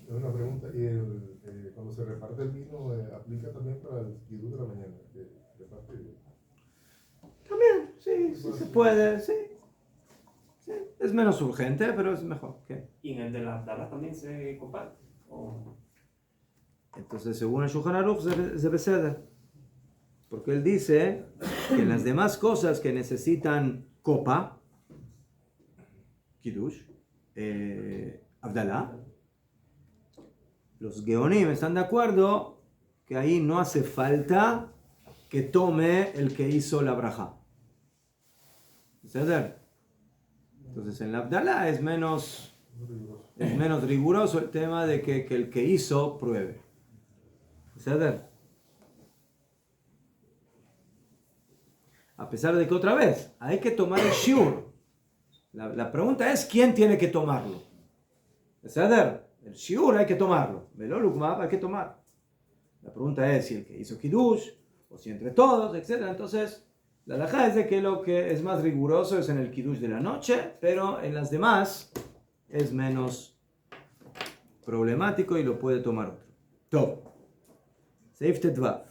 Una pregunta, ¿y cuando se reparte el vino, aplica también para el kiddush de la mañana? También, sí se puede, sí. Es menos urgente, pero es mejor. ¿Qué? ¿Y en el de las dalas también se comparte? ¿O? Entonces, según el Shulchan Aruch, se beseda. Porque él dice que las demás cosas que necesitan copa, Kiddush, Abdalá, los Geonim están de acuerdo que ahí no hace falta que tome el que hizo la braja. ¿Entender? Entonces en la Abdalá es menos riguroso el tema de que el que hizo pruebe. ¿Entender? A pesar de que otra vez hay que tomar el shiur. La pregunta es ¿quién tiene que tomarlo? ¿Entender? El shiur hay que tomarlo. Velolukmab hay que tomar. La pregunta es si el que hizo Kiddush o si entre todos, etc. Entonces la halajá es de que lo que es más riguroso es en el Kiddush de la noche, pero en las demás es menos problemático y lo puede tomar otro. Top. Seif Tetvav.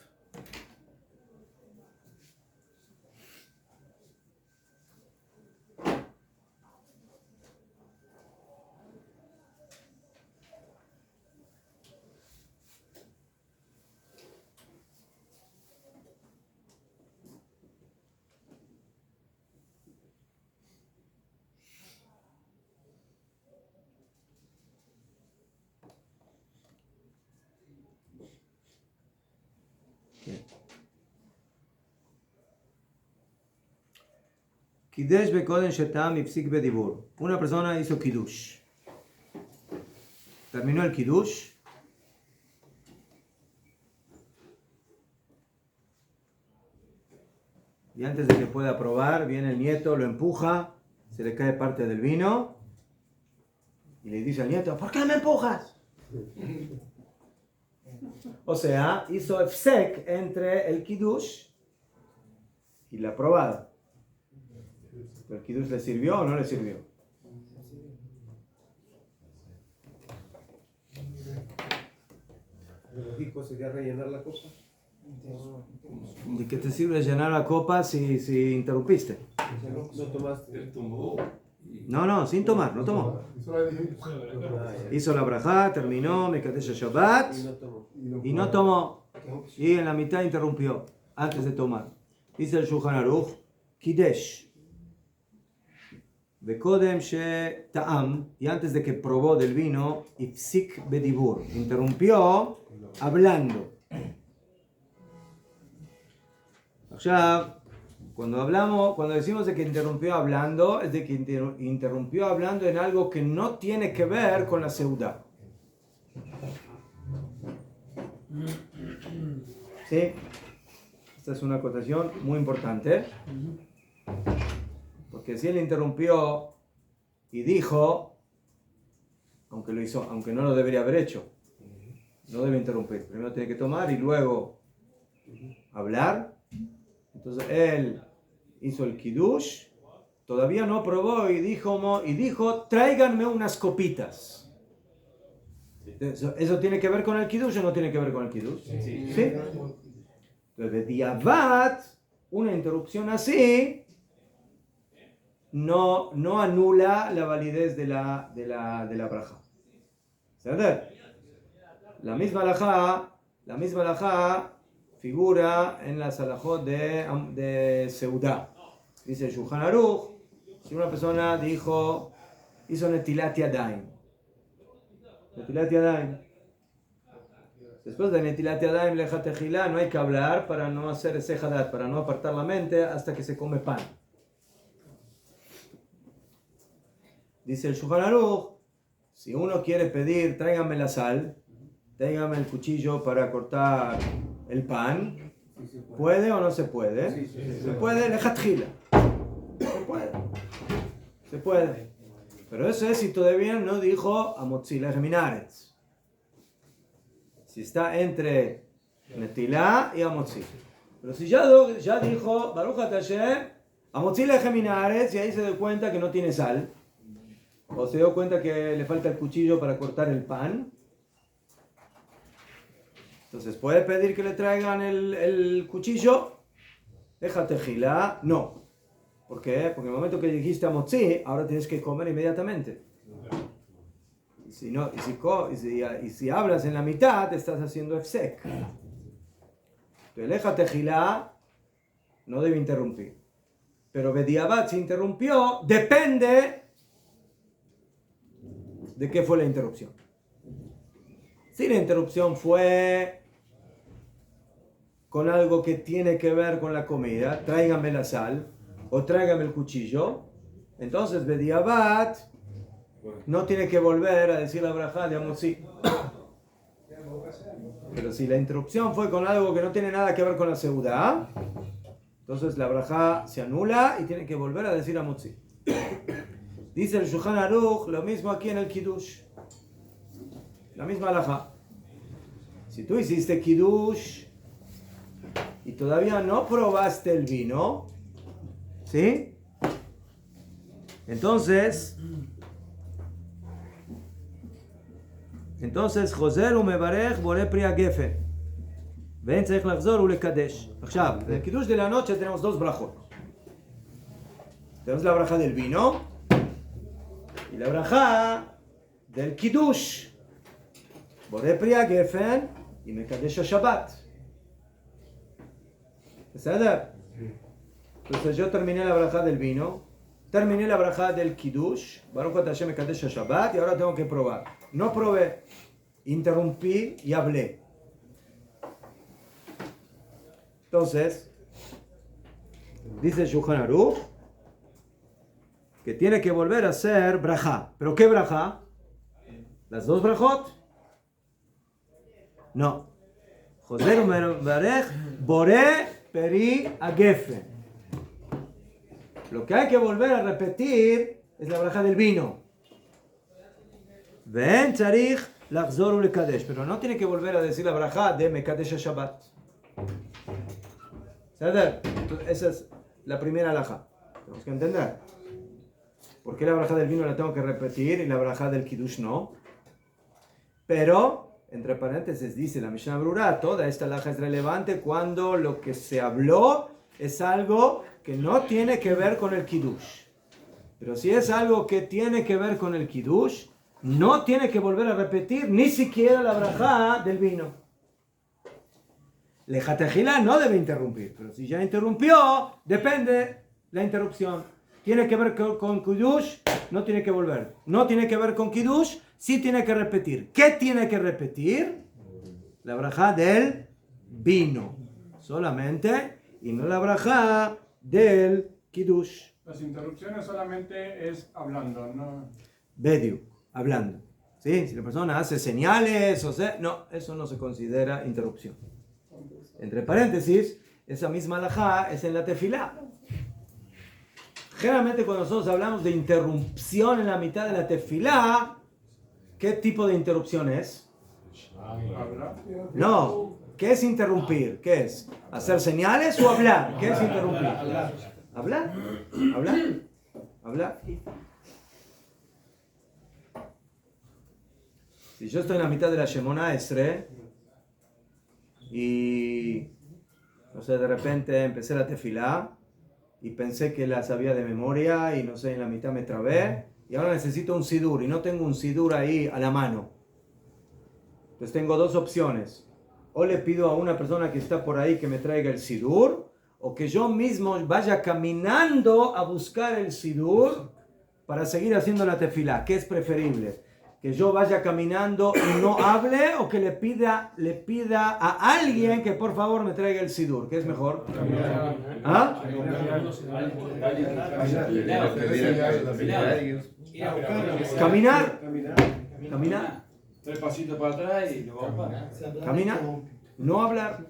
Kidesh bekoden shetam ipsik bedibur. Una persona hizo Kiddush. Terminó el Kiddush. Y antes de que pueda probar, viene el nieto, lo empuja, se le cae parte del vino. Y le dice al nieto, ¿por qué me empujas? O sea, hizo efsek entre el Kiddush y la probada. ¿El Kiddush le sirvió o no le sirvió? ¿Lo lógico sería rellenar la copa? ¿De qué te sirve llenar la copa si interrumpiste? No tomaste. No, sin tomar, no tomó. Hizo la brajá, terminó, Mekadesh Shabbat Y no tomó. y no tomó. Y en la mitad interrumpió, antes de tomar. Dice el Shulchan Aruch, Kidesh. Bekodem she ta'am, y antes de que probó del vino, Ipsik bedibur, interrumpió hablando. Ya, cuando decimos de que interrumpió hablando, es de que interrumpió hablando en algo que no tiene que ver con la seudá. ¿Sí? Esta es una acotación muy importante. Porque si él interrumpió y dijo, aunque lo hizo, aunque no lo debería haber hecho, no debe interrumpir. Primero tiene que tomar y luego hablar. Entonces él hizo el Kiddush, todavía no probó y dijo, tráiganme unas copitas. ¿Eso tiene que ver con el Kiddush o no tiene que ver con el Kiddush? Sí. ¿Sí? Entonces, de diabat, una interrupción así no anula la validez de la braja. ¿Cierto? La misma halajá figura en las halajot de Seudá. Dice el Shulchan Aruch, si una persona hizo Netilat Yadayim. Netilat Yadayim. Después de Netilat Yadayim Leja Tejilá no hay que hablar para no hacer ese hadat, para no apartar la mente hasta que se come pan. Dice el Shulchan Aruch, si uno quiere pedir, tráigame la sal, tráigame el cuchillo para cortar el pan, ¿puede o no se puede? Se puede, lejatjila. Se puede. Pero eso es si todavía no dijo Amotzi Lejeminaretz. Si está entre Netilá y Amotzi. Pero si ya dijo Baruch Hashem, Amotzi Lejeminaretz, y ahí se dio cuenta que no tiene sal, o se dio cuenta que le falta el cuchillo para cortar el pan, entonces, ¿puede pedir que le traigan el cuchillo? Déjate gilá. No. ¿Por qué? Porque en el momento que dijiste a Motzi, ahora tienes que comer inmediatamente. Y si hablas en la mitad, te estás haciendo efsek. Eleja Tejilá no debe interrumpir. Pero Bediabat, si interrumpió, depende de qué fue la interrupción. Si la interrupción fue con algo que tiene que ver con la comida, tráigame la sal o tráigame el cuchillo, entonces Bediabat no tiene que volver a decir la brajá de Amotzi. Pero si la interrupción fue con algo que no tiene nada que ver con la seudá, entonces la brajá se anula y tiene que volver a decir Amotzi. Dice el Shulchan Aruch, lo mismo aquí en el Kiddush. La misma halajá. Si tú hiciste Kiddush y todavía no probaste el vino, ¿sí? Entonces, חוזר ומברך בורא פרי הגפן. ואין צריך לחזור ולקדש. עכשיו, en el Kiddush de la noche tenemos dos brajot. Tenemos la braja del vino y la braja del Kiddush. בורא פרי הגפן y מקדש השבת. ¿בסדר? Entonces yo terminé la braja del vino, terminé la braja del Kiddush, Baruch Ata Hashem Mekadesh HaShabbat, y ahora tengo que probar. No probé, interrumpí y hablé. Entonces, dice Shulchan Aruch que tiene que volver a hacer braja. ¿Pero qué braja? ¿Las dos brajot? No. Joser Umerech Boré Peri Agefen. Lo que hay que volver a repetir es la braja del vino. Ven Tzarich Lachzor Ulekadesh. Pero no tiene que volver a decir la braja de Mekadesh HaShabbat. ¿Sabes? Esa es la primera halajá. Tenemos que entender. ¿Por qué la braja del vino la tengo que repetir y la braja del Kiddush no? Pero, entre paréntesis, dice la Mishnah Brura, toda esta halajá es relevante cuando lo que se habló es algo que no tiene que ver con el Kiddush. Pero si es algo que tiene que ver con el Kiddush, no tiene que volver a repetir ni siquiera la braja del vino. Lejatejilá no debe interrumpir, pero si ya interrumpió, depende la interrupción. Tiene que ver con Kiddush, no tiene que volver. No tiene que ver con Kiddush, sí tiene que repetir. ¿Qué tiene que repetir? La braja del vino. Solamente, y no la braja del Kiddush. Las interrupciones solamente es hablando, ¿no? Bediu, hablando. ¿Sí? Si la persona hace señales, no, eso no se considera interrupción. Entre paréntesis, esa misma halajá es en la tefilá. Generalmente cuando nosotros hablamos de interrupción en la mitad de la tefilá, ¿qué tipo de interrupción es? No, ¿qué es interrumpir? ¿Qué es? ¿Hacer señales o hablar? ¿Qué es interrumpir? ¿Hablar? ¿Hablar? ¿Hablar? Si yo estoy en la mitad de la Shemona Esrei y, no sé, de repente empecé la tefilá y pensé que la sabía de memoria y, no sé, en la mitad me trabé y ahora necesito un sidur y no tengo un sidur ahí a la mano. Entonces tengo dos opciones. O le pido a una persona que está por ahí que me traiga el sidur, o que yo mismo vaya caminando a buscar el sidur para seguir haciendo la tefilá. ¿Qué es preferible? ¿Que yo vaya caminando y no hable, o que le pida a alguien que por favor me traiga el sidur? ¿Qué es mejor? ¿Ah? Caminar. Caminar. 3 pasitos para atrás y luego para. Caminar. No hablar.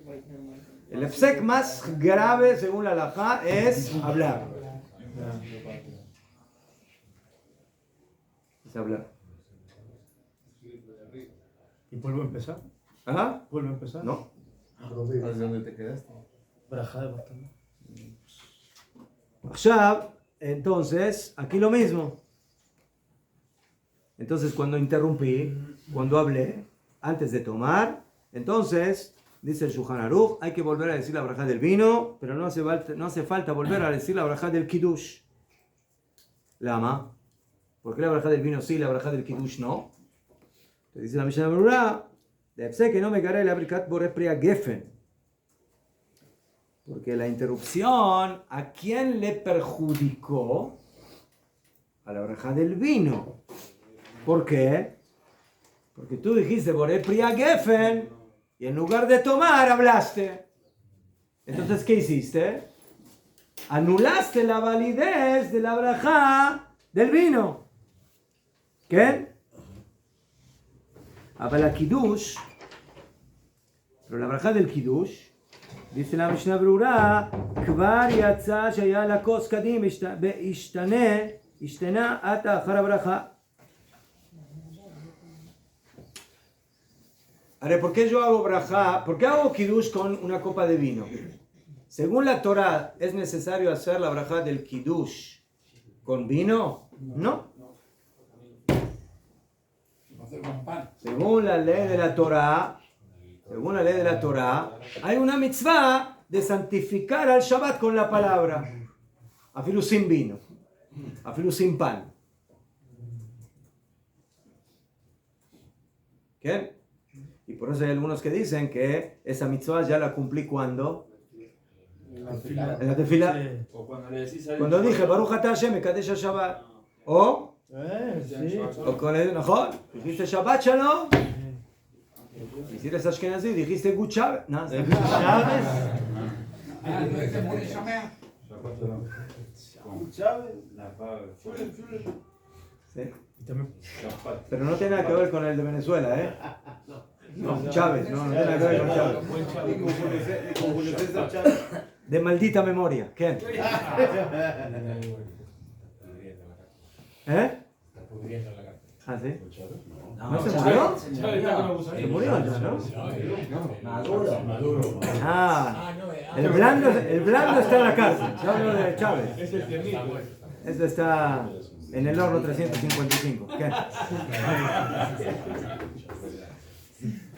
El efsek más grave según la halajá es hablar. Es hablar. ¿Y vuelvo a empezar? ¿Ah? ¿Vuelvo a empezar? No. ¿Dónde te quedaste? Braja de bastante. Ahora, entonces, aquí lo mismo. Entonces, cuando interrumpí, cuando hablé, antes de tomar, entonces, dice el Shulchan Aruch, hay que volver a decir la braja del vino, pero no hace falta volver a decir la braja del Kiddush. ¿Lama? ¿Por qué la braja del vino sí, la braja del Kiddush no? Entonces dice la Mishnah Brura, de que no me garé la brikat boré pria gefen. Porque la interrupción, ¿a quién le perjudicó? A la braja del vino. ¿Por qué? Porque tú dijiste Boré Priya Gefen y en lugar de tomar hablaste. Entonces, ¿qué hiciste? Anulaste la validez de la braja del vino. ¿Qué? Pero la Kiddush, pero la braja del Kiddush, dice la Mishnah Brura, Kvar yatsa shaya la kos kadim ishtana ata achar braja. Ahora, ¿por qué yo hago braja? ¿Por qué hago Kiddush con una copa de vino? Según la Torah, ¿es necesario hacer la braja del Kiddush con vino? No. Según la ley de la Torah, hay una mitzvah de santificar al Shabbat con la palabra. Afilu sin vino, afilu sin pan. ¿Qué? Y por eso hay algunos que dicen que esa mitzvah ya la cumplí cuando. En la tefila. O cuando le decís a él, Cuando dije Baruch atah Hashem mekadesh Shabbat. O con el mejor. Dijiste Shabbat Shalom. Y si eres Ashkenazi, dijiste Gut Shabbat. No, Gut Shabbat. Sí. Pero no tiene nada que ver con el de Venezuela, ¿eh? No, Chávez, no tiene nada que ver con Chávez. De maldita memoria. ¿Qué? ¿Eh? ¿Ah, sí? ¿No se murió? Se murió ya, ¿no? Ah, el blando está en la cárcel. Yo hablo de Chávez. Este está en el horno 355. ¿Qué?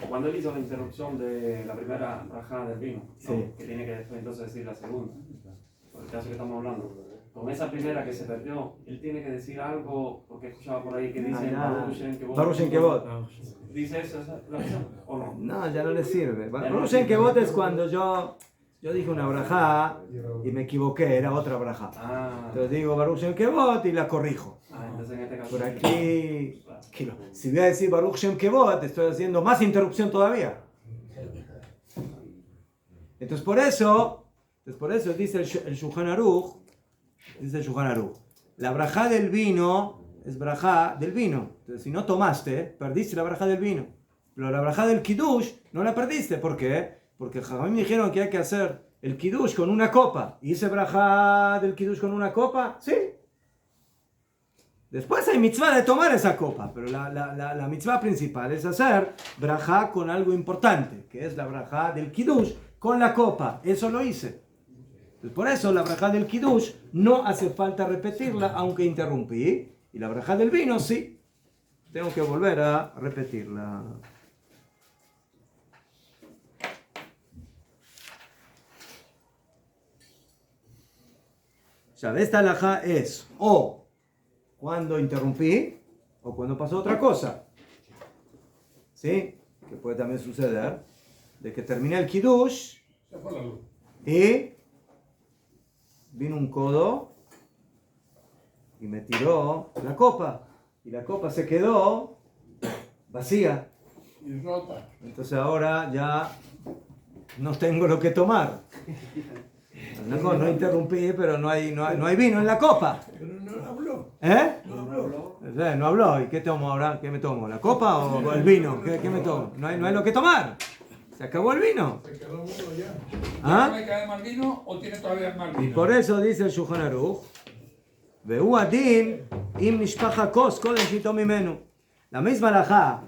Cuando él hizo la interrupción de la primera braja del vino, Sí. ¿no? Que tiene que después entonces decir la segunda, por el caso que estamos hablando. Con esa primera que se perdió, él tiene que decir algo, porque escuchaba por ahí que dice Baruch Shem Kevod. Baruch Shem Kevod. ¿Dice eso la versión o no? No, ya no le sirve. Baruch Shem Kevod es cuando yo dije una brajá y me equivoqué, era otra brajá. Entonces digo Baruch Shem Kevod y la corrijo. Entonces en este caso. Por aquí, si voy a decir Baruch Shem Kevod, estoy haciendo más interrupción todavía. Entonces por eso dice el Shulchan Aruch, la brajá del vino es brajá del vino. Entonces si no tomaste, perdiste la brajá del vino. Pero la brajá del Kiddush no la perdiste. ¿Por qué? Porque Jajamim me dijeron que hay que hacer el Kiddush con una copa. ¿Hice brajá del Kiddush con una copa? Sí. Después hay mitzvah de tomar esa copa, pero la mitzvah principal es hacer brajá con algo importante, que es la brajá del Kiddush con la copa. Eso lo hice. Entonces, por eso la brajá del Kiddush no hace falta repetirla, aunque interrumpí. Y la brajá del vino sí. Tengo que volver a repetirla. Ya, esta halajá es o cuando interrumpí o cuando pasó otra cosa. ¿Sí? Que puede también suceder. De que terminé el Kiddush y vino un codo y me tiró la copa. Y la copa se quedó vacía. Y rota. Entonces ahora ya no tengo lo que tomar. No interrumpí, pero no hay vino en la copa. Pero no habló. ¿Eh? No habló. No habló. ¿Y qué tomo ahora? ¿Qué me tomo? ¿La copa o el vino? ¿Qué me tomo? No hay lo que tomar. Se acabó el vino. Se quedó mucho ya. ¿Ah? ¿Tiene que haber más vino o tiene todavía más vino? Y por eso dice el Shulchan Aruch, Ve'u adin im nishpacha kos kodem shito mimenu. La misma halajá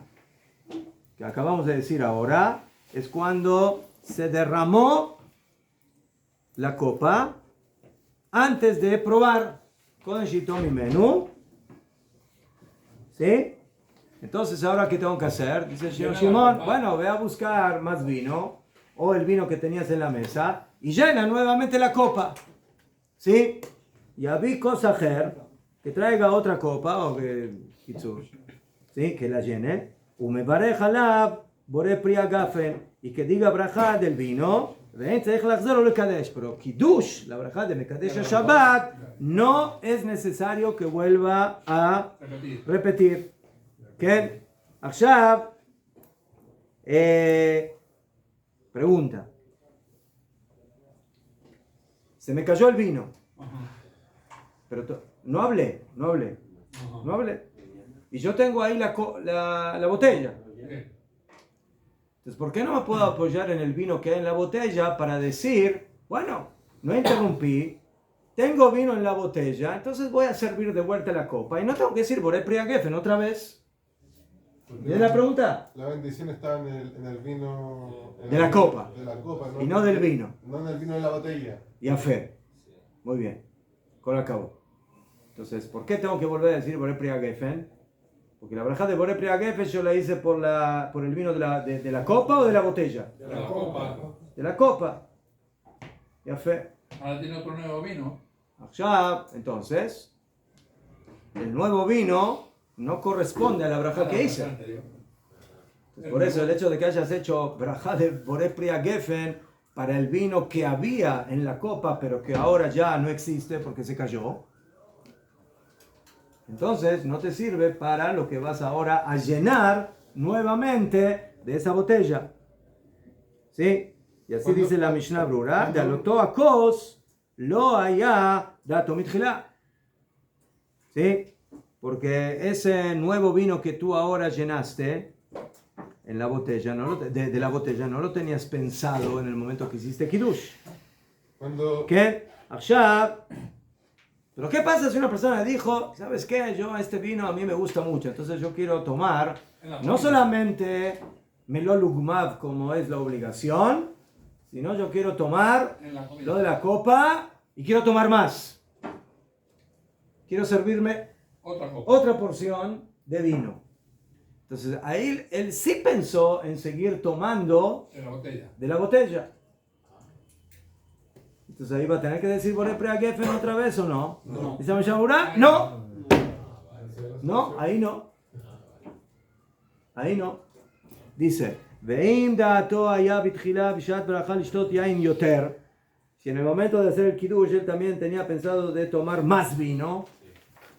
que acabamos de decir ahora es cuando se derramó la copa antes de probar kodem shito mimenu. ¿Sí? Entonces, ¿ahora qué tengo que hacer? Dice el señor Shimon, bueno, ve a buscar más vino, o el vino que tenías en la mesa, y llena nuevamente la copa. ¿Sí? Y abí kosajer, que traiga otra copa, o que, ¿sí? Que la llene, umebarej alab, bore priya gafen, y que diga brajá del vino, Pero Kiddush, la braja de Mekadesh Shabbat, no es necesario que vuelva a repetir. ¿Qué? עכשיו, pregunta. Se me cayó el vino. Pero no hablé. Y yo tengo ahí la botella. Entonces, ¿por qué no me puedo apoyar en el vino que hay en la botella para decir, bueno, no interrumpí, tengo vino en la botella, entonces voy a servir de vuelta la copa y no tengo que decir Borei Pri HaGefen otra vez? ¿Ves la pregunta? La bendición está en el vino... De la copa. De la copa, Y no del vino. No en el vino de la botella. Y a fe. Muy bien. Con acabó. Entonces, ¿por qué tengo que volver a decir Borei Pri HaGefen? Porque la braja de Borei Pri HaGefen yo la hice por el vino de la copa o de la botella. De la copa. De la copa. Y a fe. Ahora tiene otro nuevo vino. Ya, entonces, el nuevo vino no corresponde a la braja que hice. Por eso el hecho de que hayas hecho braja de Borei Pri HaGefen para el vino que había en la copa, pero que ahora ya no existe porque se cayó, entonces no te sirve para lo que vas ahora a llenar nuevamente de esa botella. ¿Sí? Y así dice la Mishnah Brura, de aloto akos lo haya dato mitchila. ¿Sí? Porque ese nuevo vino que tú ahora llenaste en la botella, de la botella, no lo tenías pensado en el momento que hiciste Kiddush. ¿Qué? Pero ¿qué pasa si una persona dijo, ¿sabes qué? Este vino a mí me gusta mucho, entonces yo quiero tomar, no solamente melol ugmav como es la obligación, sino yo quiero tomar lo de la copa y quiero tomar más. Quiero servirme otra porción de vino. Entonces ahí él sí pensó en seguir tomando de la botella. Entonces ahí va a tener que decir Borei Pri HaGefen otra vez o no. ¿Dice Mishnah Brura? No. No, ahí no. Ahí no. Dice, Ve'im da'ato haya bitchila bishat bracha lishtot yain yoter. Si en el momento de hacer el kiddush él también tenía pensado de tomar más vino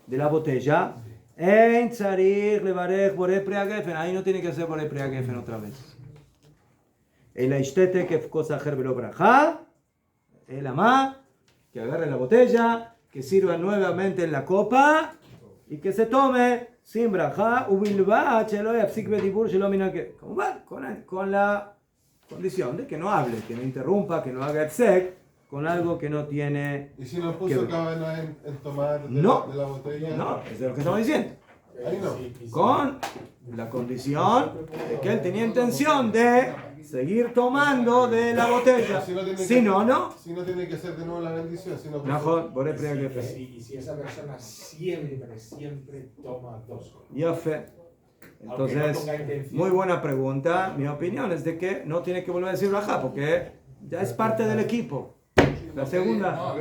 de la botella, Ein tzarich levarech Borei Pri HaGefen. Ahí no tiene que hacer Borei Pri HaGefen otra vez. El aishtete kefkos acher velo bracha. El amá, que agarre la botella, que sirva nuevamente en la copa y que se tome sin braja, con la condición de que no hable, que no interrumpa, que no haga exec con algo que no tiene. ¿Y si no puso cabana en tomar de la botella? No, es de lo que estamos diciendo. Ahí no. Con la condición de que él tenía intención de seguir tomando de la botella. Si no, no. Si no tiene que ser de nuevo la bendición. Mejor, Borei Pri HaGefen. Y si esa persona siempre toma dos. Ya fe. Entonces, muy buena pregunta. Mi opinión es de que no tiene que volver a decir braja porque ya es parte del equipo. La segunda,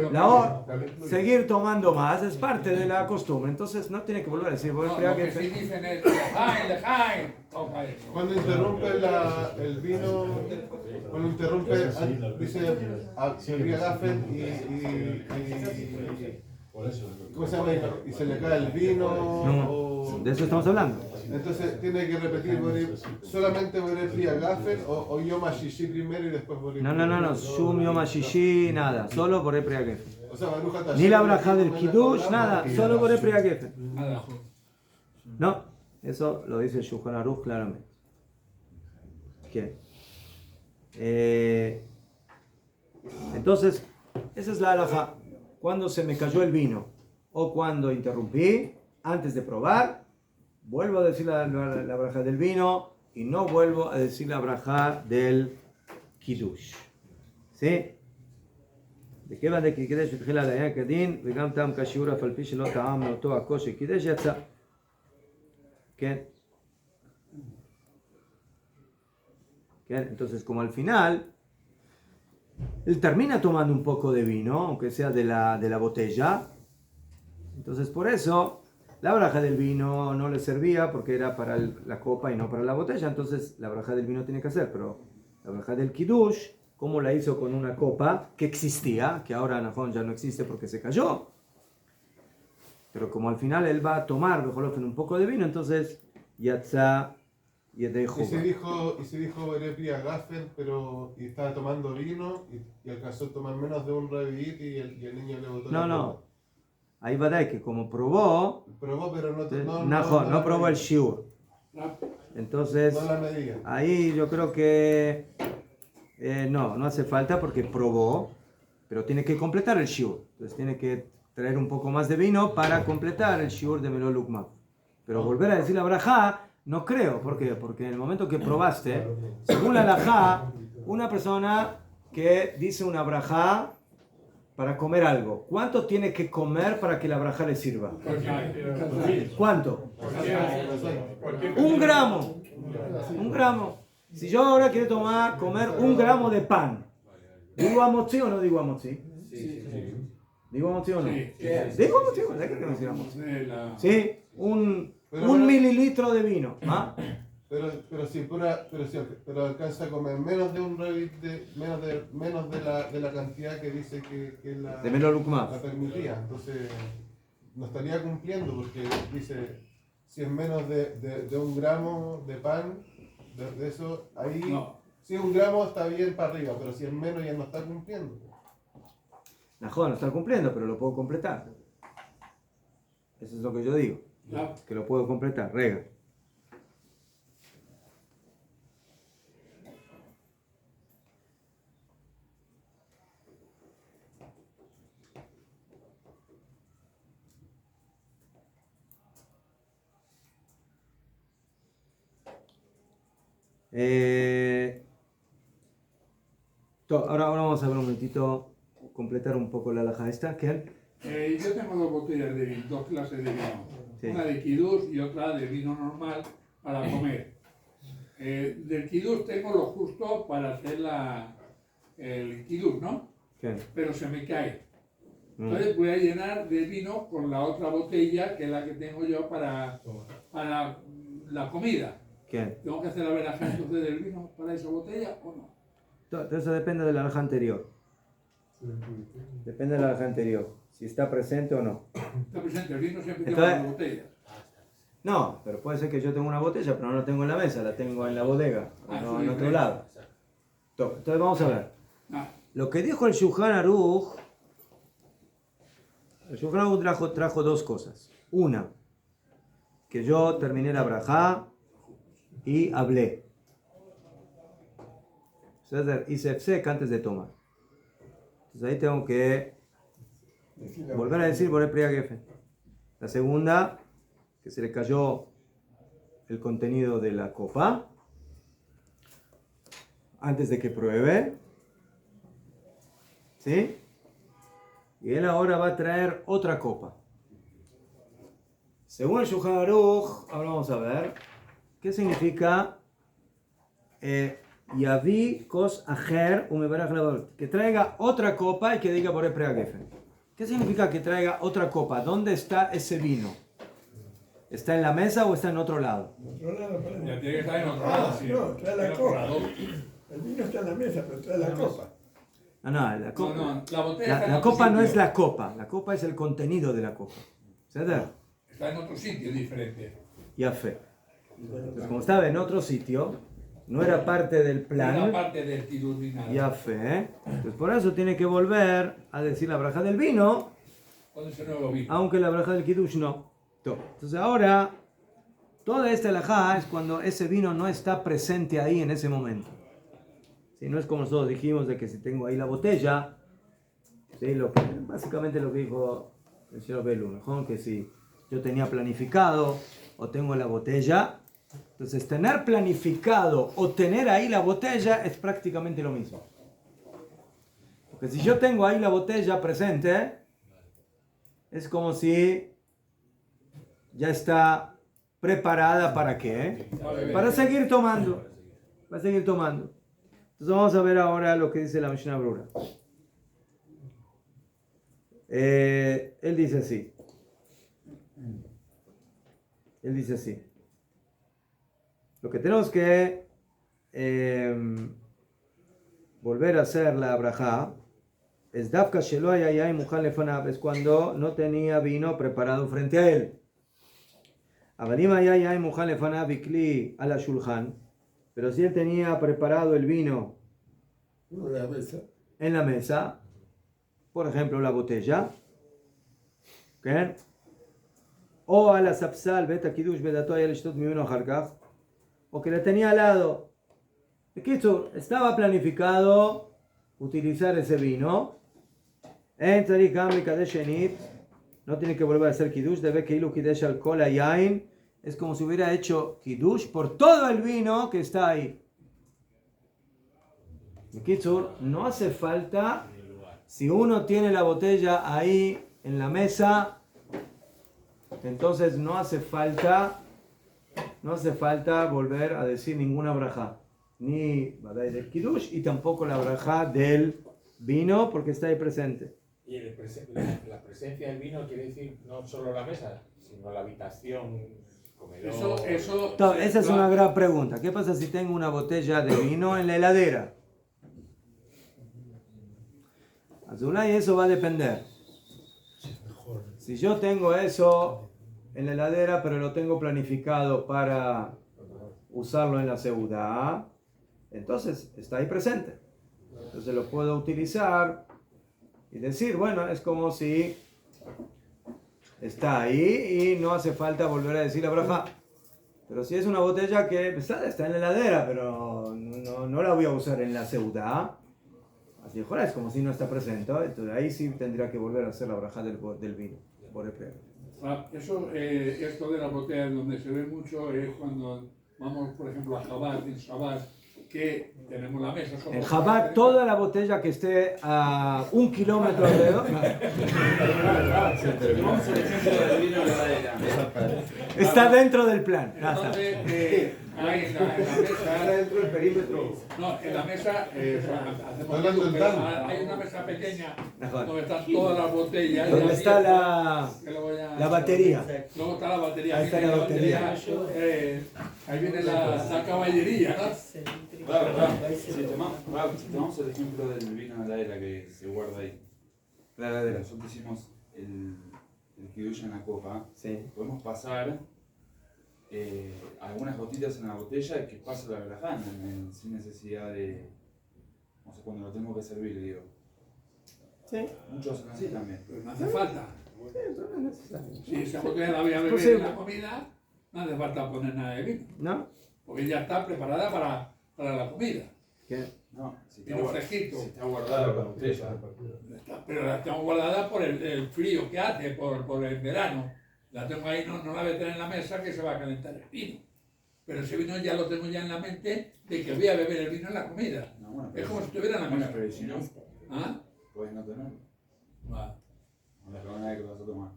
seguir tomando más es parte de la costumbre. Entonces no tiene que volver a decir Borei Pri HaGefen. Si dicen el lejaim, toca eso. Cuando interrumpe el vino, cuando interrumpe, dice Pri HaGefen y ¿cómo se llama? Y se le cae el vino. No, de eso estamos hablando. Entonces tiene que repetir solamente Borei Pri HaGefen o Yom HaShishi primero y después Borei Pri HaGefen. No, Shum Yom HaShishi, nada, solo Borei Pri HaGefen. O sea, Ni la braja del Kiddush, nada, solo Borei Pri HaGefen. No, eso lo dice Shulchan Aruch claramente. ¿Qué? Entonces, esa es la halajá. Cuando se me cayó el vino o cuando interrumpí, antes de probar, vuelvo a decir la braja del vino y no vuelvo a decir la braja del Kiddush. ¿Sí? de כיוון דקידש התחילה לעיין כדין וגם טעם כשיעור אף על פי שלא טעם מאותו הכוס שקידש יצא. כן? כן? Entonces como al final él termina tomando un poco de vino, aunque sea de la botella, entonces por eso la braja del vino no le servía porque era para la copa y no para la botella, entonces la braja del vino tiene que hacer, pero la braja del kiddush como la hizo con una copa que existía, que ahora Najón ya no existe porque se cayó. Pero como al final él va a tomar un poco de vino, entonces Yatzá Yedei Y Jubá. se dijo Berepia Gaffer, pero y estaba tomando vino y alcanzó a tomar menos de un revit y el niño le botó la No. copa. Ahí va a dar que como probó, Probó, pero no probó el shiur. Entonces, no la medía. ahí yo creo que no hace falta porque probó, pero tiene que completar el shiur. Entonces tiene que traer un poco más de vino para completar el shiur de Melol Lukma. Pero volver a decir la brajá, no creo. ¿Por qué? Porque en el momento que probaste, según la halajá, una persona que dice una brajá para comer algo, ¿cuánto tiene que comer para que la brajá le sirva? ¿Cuánto? 1 gramo. 1 gramo. Si yo ahora quiero comer 1 gramo de pan, ¿digo amotzi o no digo amotzi? ¿Digo amotzi o no? ¿Digo amotzi o no? ¿Sabes qué quiero decir amotzi? Sí, un mililitro de vino. ¿Ah? Pero alcanza a comer menos de un revit menos de la cantidad que dice que De Melol Lukma. la permitía. Entonces no estaría cumpliendo porque dice si es menos de 1 gramo de pan, de eso ahí No. si es 1 gramo está bien para arriba, pero si es menos ya no está cumpliendo. Najón no está cumpliendo, pero lo puedo completar. Eso es lo que yo digo. Claro. Que lo puedo completar. Rega. Ahora vamos a ver un momentito, completar un poco la alhaja esta. ¿Qué? Yo tengo 2 botellas de vino, 2 clases de vino. Sí. Una de Kiddush y otra de vino normal para comer. Del Kiddush tengo lo justo para hacer el Kiddush, ¿no? ¿Qué? Pero se me cae. Entonces voy a llenar de vino con la otra botella, que es la que tengo yo para la comida. ¿Qué? ¿Tengo que hacer la veraja entonces del vino para esa botella o no? Todo eso depende de la alhaja anterior. Depende de la alhaja anterior. Si está presente o no. Está presente, el vino siempre Entonces- lleva una botella. No, pero puede ser que yo tenga una botella, pero no la tengo en la mesa, la tengo en la bodega, Ah, no, sí, en otro sí. lado. Entonces vamos a ver. Ah, Lo que dijo el Shulchan Aruch, el Shulchan Aruch trajo 2 cosas. Una, que yo terminé la brajá y hablé. Entonces hice fsek antes de tomar. Entonces ahí tengo que volver a decir Boré Priya Geffen. La segunda, que se le cayó el contenido de la copa antes de que pruebe. ¿Sí? Y él ahora va a traer otra copa. Según el Shulchan Aruch, ahora vamos a ver qué significa Yavi kos acher umebaraj levar, que traiga otra copa y que diga Boré Priya Geffen. ¿Qué significa que traiga otra copa? ¿Dónde está ese vino? ¿Está en la mesa o está en otro lado? En otro lado, para ya tiene que estar en otro lado. sí. no, trae la En otro copa. lado. El vino está en la mesa, pero trae la copa. No, la copa, No, la botella está en la otro copa no sitio. es la copa es el contenido de la copa. ¿Verdad? Está en otro sitio diferente. Ya fe. Entonces, como estaba en otro sitio, no era parte del No plan. era parte del Kiddush ni nada. Ya fe. Entonces, por eso tiene que volver a decir la braja del vino, Con ese nuevo vino. aunque la braja del kiddush no. Entonces, ahora, toda esta alajá es cuando ese vino no está presente ahí en ese momento. ¿Sí? No es como nosotros dijimos de que si tengo ahí la botella, ¿sí? Básicamente lo que dijo el señor Belu, mejor que si yo tenía planificado o tengo la botella, entonces tener planificado o tener ahí la botella es prácticamente lo mismo. Porque si yo tengo ahí la botella presente, es como si ya está preparada para qué? Para seguir tomando. Para seguir tomando. Entonces vamos a ver ahora lo que dice la Mishnah Brura. Él dice así. Él dice así. Lo que tenemos que volver a hacer la brajá, es Dafka Shelo Hayayay Muhan Lefanav, es cuando no tenía vino preparado frente a él. Avalim Hayayay Muhan Lefanav Ikli ala Shulchan, pero si él tenía preparado el vino en la mesa, por ejemplo la botella, ¿qué? O a la Sapsal Beta Kiddush Bedato Hayal Shtot Mivino Harkaf, o que la tenía al lado. Estaba planificado utilizar ese vino. No tiene que volver a hacer kiddush. Debe que ilu kiddush alcohol yain. Es como si hubiera hecho kiddush por todo el vino que está ahí. No hace falta, si uno tiene la botella ahí en la mesa, entonces no hace falta volver a decir ninguna brajá, ni del kiddush y tampoco la brajá del vino, porque está ahí presente. Y la presencia del vino quiere decir no solo la mesa, sino la habitación, comedor. Esa es una gran pregunta. ¿Qué pasa si tengo una botella de vino en la heladera? Azulay, eso va a depender. Si yo tengo eso en la heladera, pero lo tengo planificado para usarlo en la seudá, entonces está ahí presente. Entonces lo puedo utilizar y decir, bueno, es como si está ahí y no hace falta volver a decir la brajá. Pero si es una botella que está en la heladera, pero no la voy a usar en la seudá, así es como si no está presente. Entonces ahí sí tendría que volver a hacer la brajá del vino. Esto de la botella donde se ve mucho es cuando vamos, por ejemplo, a Shabbat, en Shabbat, que tenemos la mesa. En Shabbat, toda la botella que esté a 1 kilómetro alrededor. Está dentro del plan. Entonces, hay en la mesa, dentro del perímetro. No, en la mesa hay una mesa pequeña donde están todas las botellas. Donde está la batería. Luego está la batería. Ahí está la batería. Ahí viene la caballería, ¿no? Claro. Si tomamos el ejemplo del vino en la heladera que se guarda ahí. La heladera. Nosotros hicimos el kiddush en la copa. Sí. Podemos pasar algunas gotitas en la botella que pasa la verajá sin necesidad de... No sé, cuando lo tengo que servir, digo. Sí. Muchos hacen así también. Pero no hace falta. Sí, pero no es necesario. Si esa botella la voy a beber en la comida, no hace falta poner nada de vino. ¿No? Porque ya está preparada para la comida. ¿Qué? No, si Vino fresquito. está guardada la botella. Pero la tengo guardada por el frío que hace, por el verano. La tengo ahí, no la voy a tener en la mesa que se va a calentar el vino. Pero ese vino ya lo tengo ya en la mente de que voy a beber el vino en la comida. No, bueno, Es como si estuviera en la mesa. pero si no, ¿Ah? puedes no tenerlo. Va. No es nada que te vas a tomar.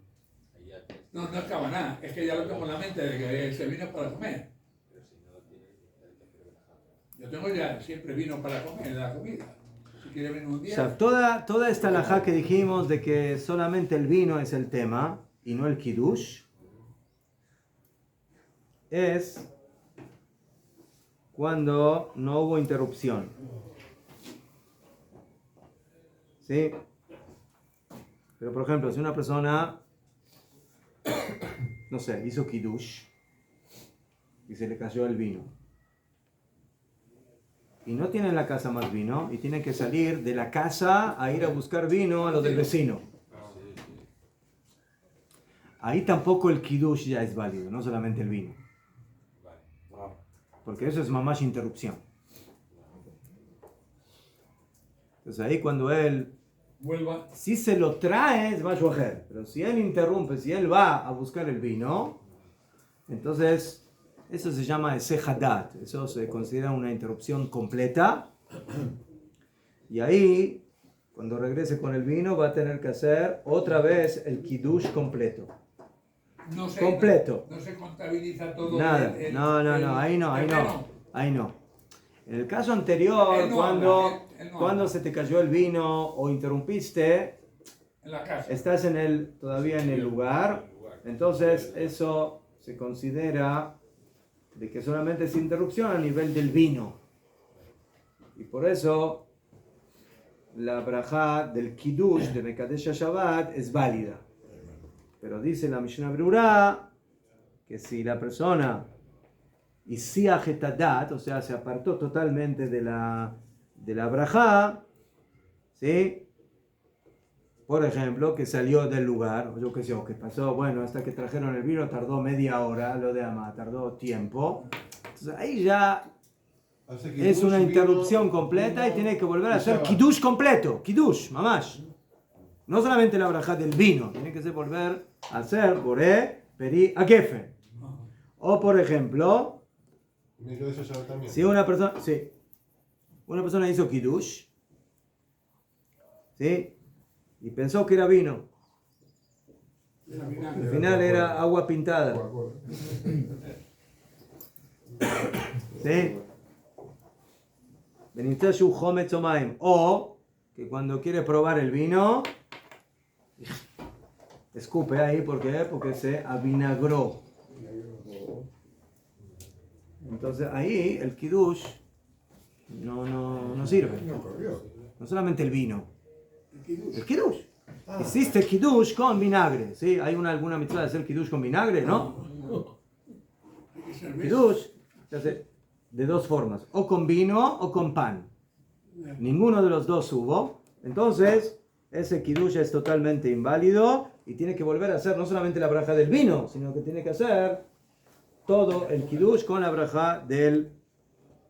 No acaba nada. Es que ya lo tengo en la mente de que ese vino es para comer. Yo tengo ya siempre vino para comer en la comida. Si quiere venir un día. O sea, toda esta alajá que dijimos de que solamente el vino es el tema y no el kiddush, es cuando no hubo interrupción. ¿Sí? Pero por ejemplo, si una persona, no sé, hizo kiddush y se le cayó el vino, y no tiene en la casa más vino, y tiene que salir de la casa a ir a buscar vino a lo del vecino. Ahí tampoco el kiddush ya es válido, no solamente el vino. Porque eso es mamash interrupción. Entonces ahí cuando él vuelva, si se lo trae es mayojer, pero si él interrumpe, si él va a buscar el vino, entonces eso se llama sehadat, eso se considera una interrupción completa. Y ahí, cuando regrese con el vino, va a tener que hacer otra vez el kiddush completo. Completo. No se contabiliza todo. Nada, ahí no. En el caso anterior, cuando se te cayó el vino o interrumpiste, en la casa. Estás todavía en el lugar, entonces eso se considera de que solamente es interrupción a nivel del vino. Y por eso la brajá del Kiddush de Mekadesh Shabbat es válida. Pero dice la Mishnah Berurá que si la persona hicía getadat, o sea, se apartó totalmente de la brajá, ¿sí? Por ejemplo, que salió del lugar, o yo qué sé, o que pasó, bueno, hasta que trajeron el vino tardó media hora, lo de Amá, tardó tiempo. Entonces ahí ya es una interrupción completa y tiene que volver a hacer kiddush completo, kiddush, mamash. No solamente la brajá del vino, tiene que volver a hacer boré, peri, akefe. O por ejemplo, si una persona hizo kiddush, ¿sí? Y pensó que era vino. Al final era agua pintada. ¿Sí? O que cuando quiere probar el vino, escupe ahí, ¿por qué? Porque se avinagró. Entonces ahí el kiddush no sirve. No solamente el vino. El kiddush. Hiciste kiddush con vinagre. ¿Sí? ¿Hay alguna mitzvah de hacer kiddush con vinagre? ¿No? Kiddush se hace de dos formas. O con vino o con pan. Ninguno de los dos hubo. Entonces, ese kiddush es totalmente inválido y tiene que volver a hacer no solamente la braja del vino, sino que tiene que hacer todo el kiddush con la braja del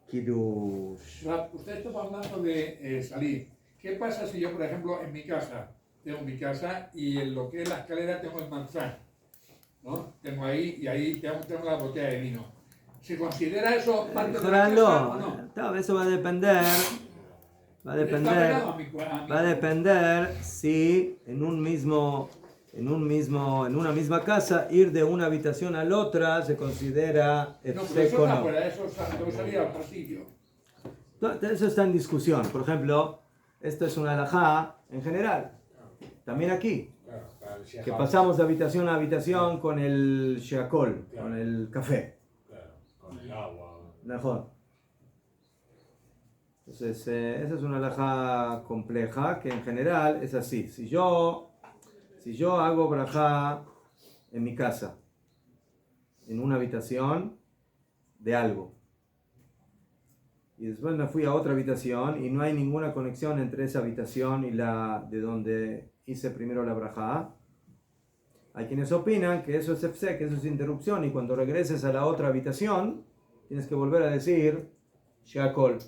kiddush. Usted estaba hablando de salir. ¿Qué pasa si yo, por ejemplo, en mi casa, tengo mi casa y en lo que es la escalera tengo el manzano, ¿no? Tengo ahí y ahí tengo la botella de vino. ¿Se considera eso parte de la casa o no? Eso va a depender. Va a depender si en una misma casa ir de una habitación a la otra se considera seco, no. Eso salía al pasillo. Eso está en discusión. Por ejemplo, esto es una halajá en general. También aquí. Que pasamos de habitación a habitación con el sheakol, con el café. Con el agua. Mejor. Entonces, esa es una halajá compleja que en general es así. Si yo hago brajá en mi casa, en una habitación de algo, y después me fui a otra habitación y no hay ninguna conexión entre esa habitación y la de donde hice primero la brajá, hay quienes opinan que eso es efsek, que eso es interrupción, y cuando regreses a la otra habitación tienes que volver a decir sheakol.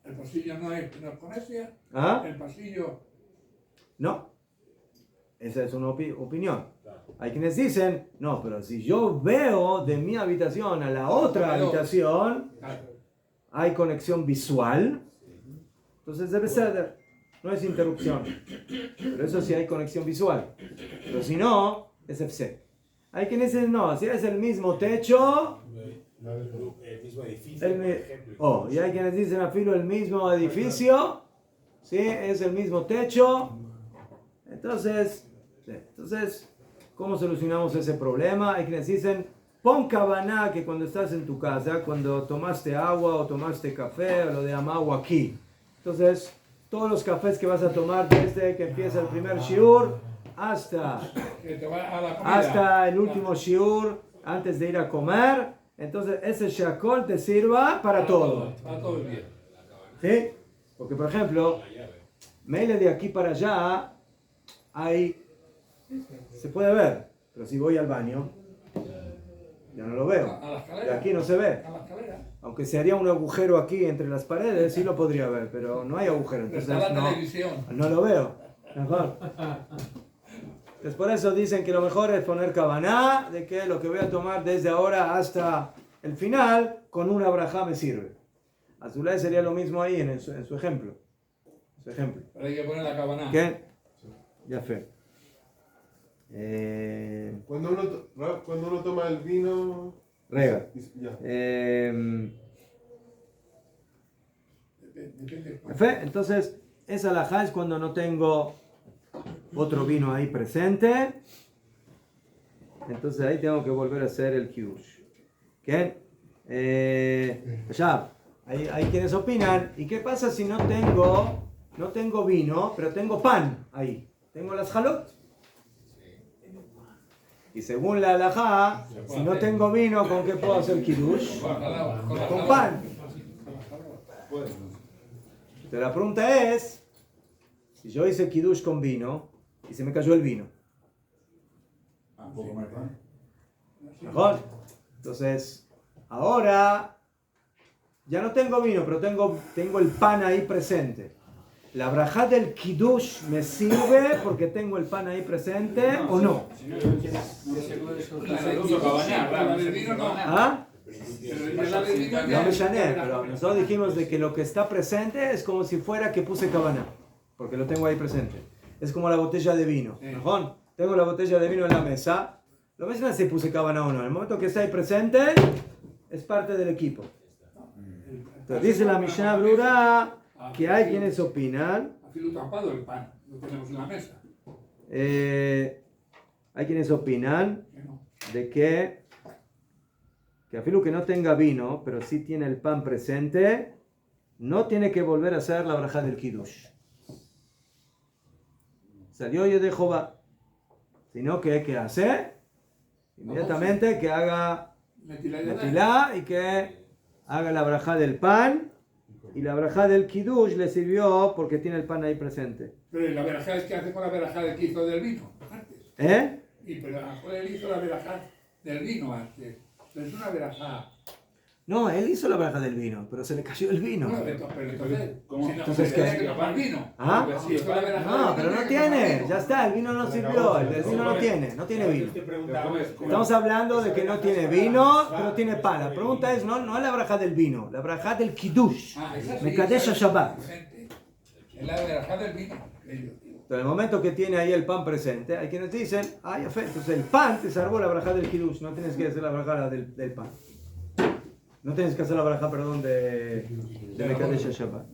¿El pasillo no es conexión? ¿Ah? ¿El pasillo? No. Esa es una opinión. Hay quienes dicen, no, pero si yo veo de mi habitación a la otra habitación, hay conexión visual, entonces debe ser, no es interrupción. Pero eso sí hay conexión visual. Pero si no, es efsek. Hay quienes dicen, no, si es el mismo techo, el mismo edificio, por ejemplo. Y hay quienes dicen, afilo el mismo edificio, ¿sí? Es el mismo techo. Entonces, ¿cómo solucionamos ese problema? Hay quienes dicen, pon cabana que cuando estás en tu casa, cuando tomaste agua o tomaste café, o lo de agua aquí. Entonces, todos los cafés que vas a tomar desde que empieza el primer shiur hasta el último shiur, antes de ir a comer, entonces ese sheakol te sirva para todo. Para todo el día. ¿Sí? Porque, por ejemplo, meile de aquí para allá, se puede ver, pero si voy al baño, ya no lo veo. De aquí no se ve. Aunque se haría un agujero aquí entre las paredes, sí lo podría ver, pero no hay agujero, entonces no lo veo. Mejor. Entonces por eso dicen que lo mejor es poner kabaná, de que lo que voy a tomar desde ahora hasta el final, con una brajá me sirve. Azulay sería lo mismo ahí en su ejemplo. Pero hay que poner la kabaná. ¿Qué? Ya fue. Cuando uno toma el vino... Rega. Entonces, esa halajá es cuando no tengo otro vino ahí presente. Entonces ahí tengo que volver a hacer el kiddush. ¿Qué? Ya, hay quienes opinan, ¿y qué pasa si no tengo no tengo vino, pero tengo pan ahí. Tengo las halot. Y según la halajá, si no tengo vino, ¿con qué puedo hacer kiddush? Con pan. Entonces la pregunta es, si yo hice kiddush con vino y se me cayó el vino. ¿Puedo comer pan? Mejor. Entonces, ahora ya no tengo vino, pero tengo el pan ahí presente. ¿La brajá del kiddush me sirve porque tengo el pan ahí presente o no? ¿Ah? No me llané, pero nosotros dijimos de que lo que está presente es como si fuera que puse cabana, porque lo tengo ahí presente. Es como la botella de vino. ¿No? Tengo la botella de vino en la mesa. Lo mismo es si puse cabana o no. En el momento que está ahí presente, es parte del equipo. Entonces dice la Mishnah Brura que hay quienes opinan. Aquí lo tapado el pan, lo tenemos en la mesa. Hay quienes opinan de que afilo que no tenga vino, pero sí tiene el pan presente, no tiene que volver a hacer la braja del kiddush. Salió yo de Jehová, sino que ¿qué hace? Inmediatamente que haga metilá y que haga la braja del pan. Y la verajá del kiddush le sirvió porque tiene el pan ahí presente. Pero la verajá es que hace con la verajá del que hizo del vino antes. Pero a mejor él hizo la verajá del vino antes. Pero es una verajá. No, él hizo la verajá del vino, pero se le cayó el vino. Bueno, pero entonces, ¿cómo? Entonces, ¿qué? ¿El vino? ¿Ah? No, pero no tiene, ya está, el vino no sirvió, el vino no tiene vino. Estamos hablando de que no tiene vino, pero tiene pan. La pregunta es, no es la braja del vino, la braja del kiddush. Mekadesh Shabbat. Es la verajá del vino. En el momento que tiene ahí el pan presente, hay quienes dicen, ya fe, entonces el pan te salvó la braja del kiddush, no tienes que hacer la braja del pan. No tienes que hacer la braja, perdón, de Mekadesh Shabbat.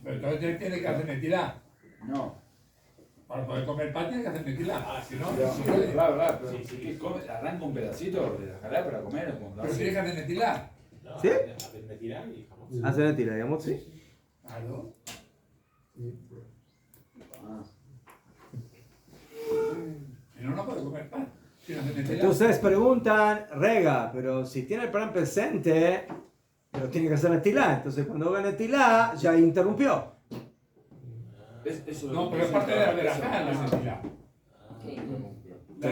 Pero entonces tiene que hacer metilá. No. Para poder comer pan tiene que hacer metilá. Si no, Claro, pero si arranca un pedacito de la jalá para comer. Pero tiene que hacer metilá. ¿Sí? Hacer metilá y jamón. Hacer metilá, digamos, sí. Claro. Si no, no puede comer pan. Entonces ustedes preguntan, rega, pero si tiene el pan presente, pero tiene que hacer netilá. Entonces cuando haga netilá, ya interrumpió. No, pero es parte de la verajá la netilá.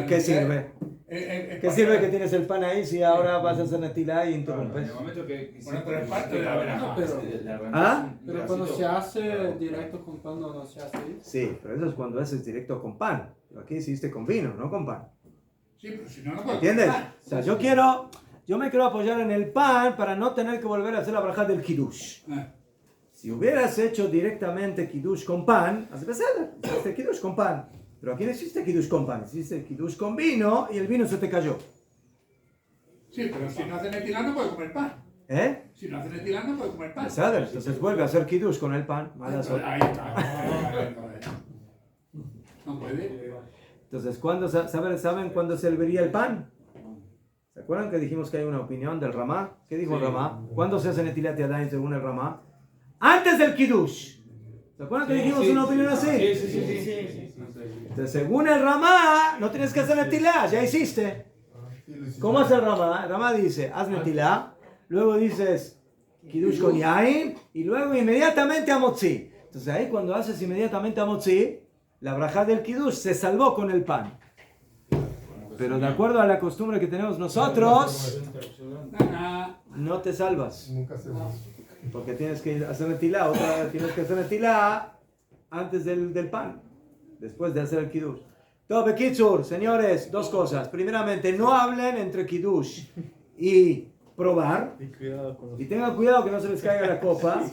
¿Qué sirve? ¿Qué sirve que tienes el pan ahí si ahora vas a hacer netilá y interrumpes? En el momento que bueno, pero es parte de la verajá. Pero cuando se hace directo con pan, no se hace. Sí, pero eso es cuando haces directo con pan. Aquí hiciste con vino, no con pan. Sí, pero si no, no puedo. ¿Entiendes? O sea, yo me quiero apoyar en el pan para no tener que volver a hacer la braja del kiddush. Si hubieras hecho directamente kiddush con pan, hiciste kiddush con pan. Pero aquí no hiciste kiddush con pan, hiciste kiddush con vino y el vino se te cayó. Sí, pero si no hace netilá no puede comer pan. Si no hace netilá no puede comer pan. Entonces vuelve a hacer kiddush con el pan. Ahí está. No puede. Entonces, ¿saben cuándo se serviría el pan? ¿Se acuerdan que dijimos que hay una opinión del Ramá? ¿Qué dijo el Ramá? ¿Cuándo se hace Netilat Yadayim según el Ramá? ¡Antes del Kiddush! ¿Se acuerdan que dijimos una opinión así? Sí. Entonces, según el Ramá, no tienes que hacer Netilat, ya hiciste. ¿Cómo hace el Ramá? El Ramá dice, haz Netilat, luego dices Kiddush con Yain, y luego inmediatamente a Motzi. Entonces ahí cuando haces inmediatamente a Motzi, la braja del kiddush se salvó con el pan. Pero de acuerdo a la costumbre que tenemos nosotros, no te salvas. Porque tienes que hacer netilá, tienes que hacer netilá antes del pan, después de hacer el kiddush. Todo bekitsur, señores, dos cosas. Primeramente, no hablen entre kiddush y probar. Y tengan cuidado que no se les caiga la copa.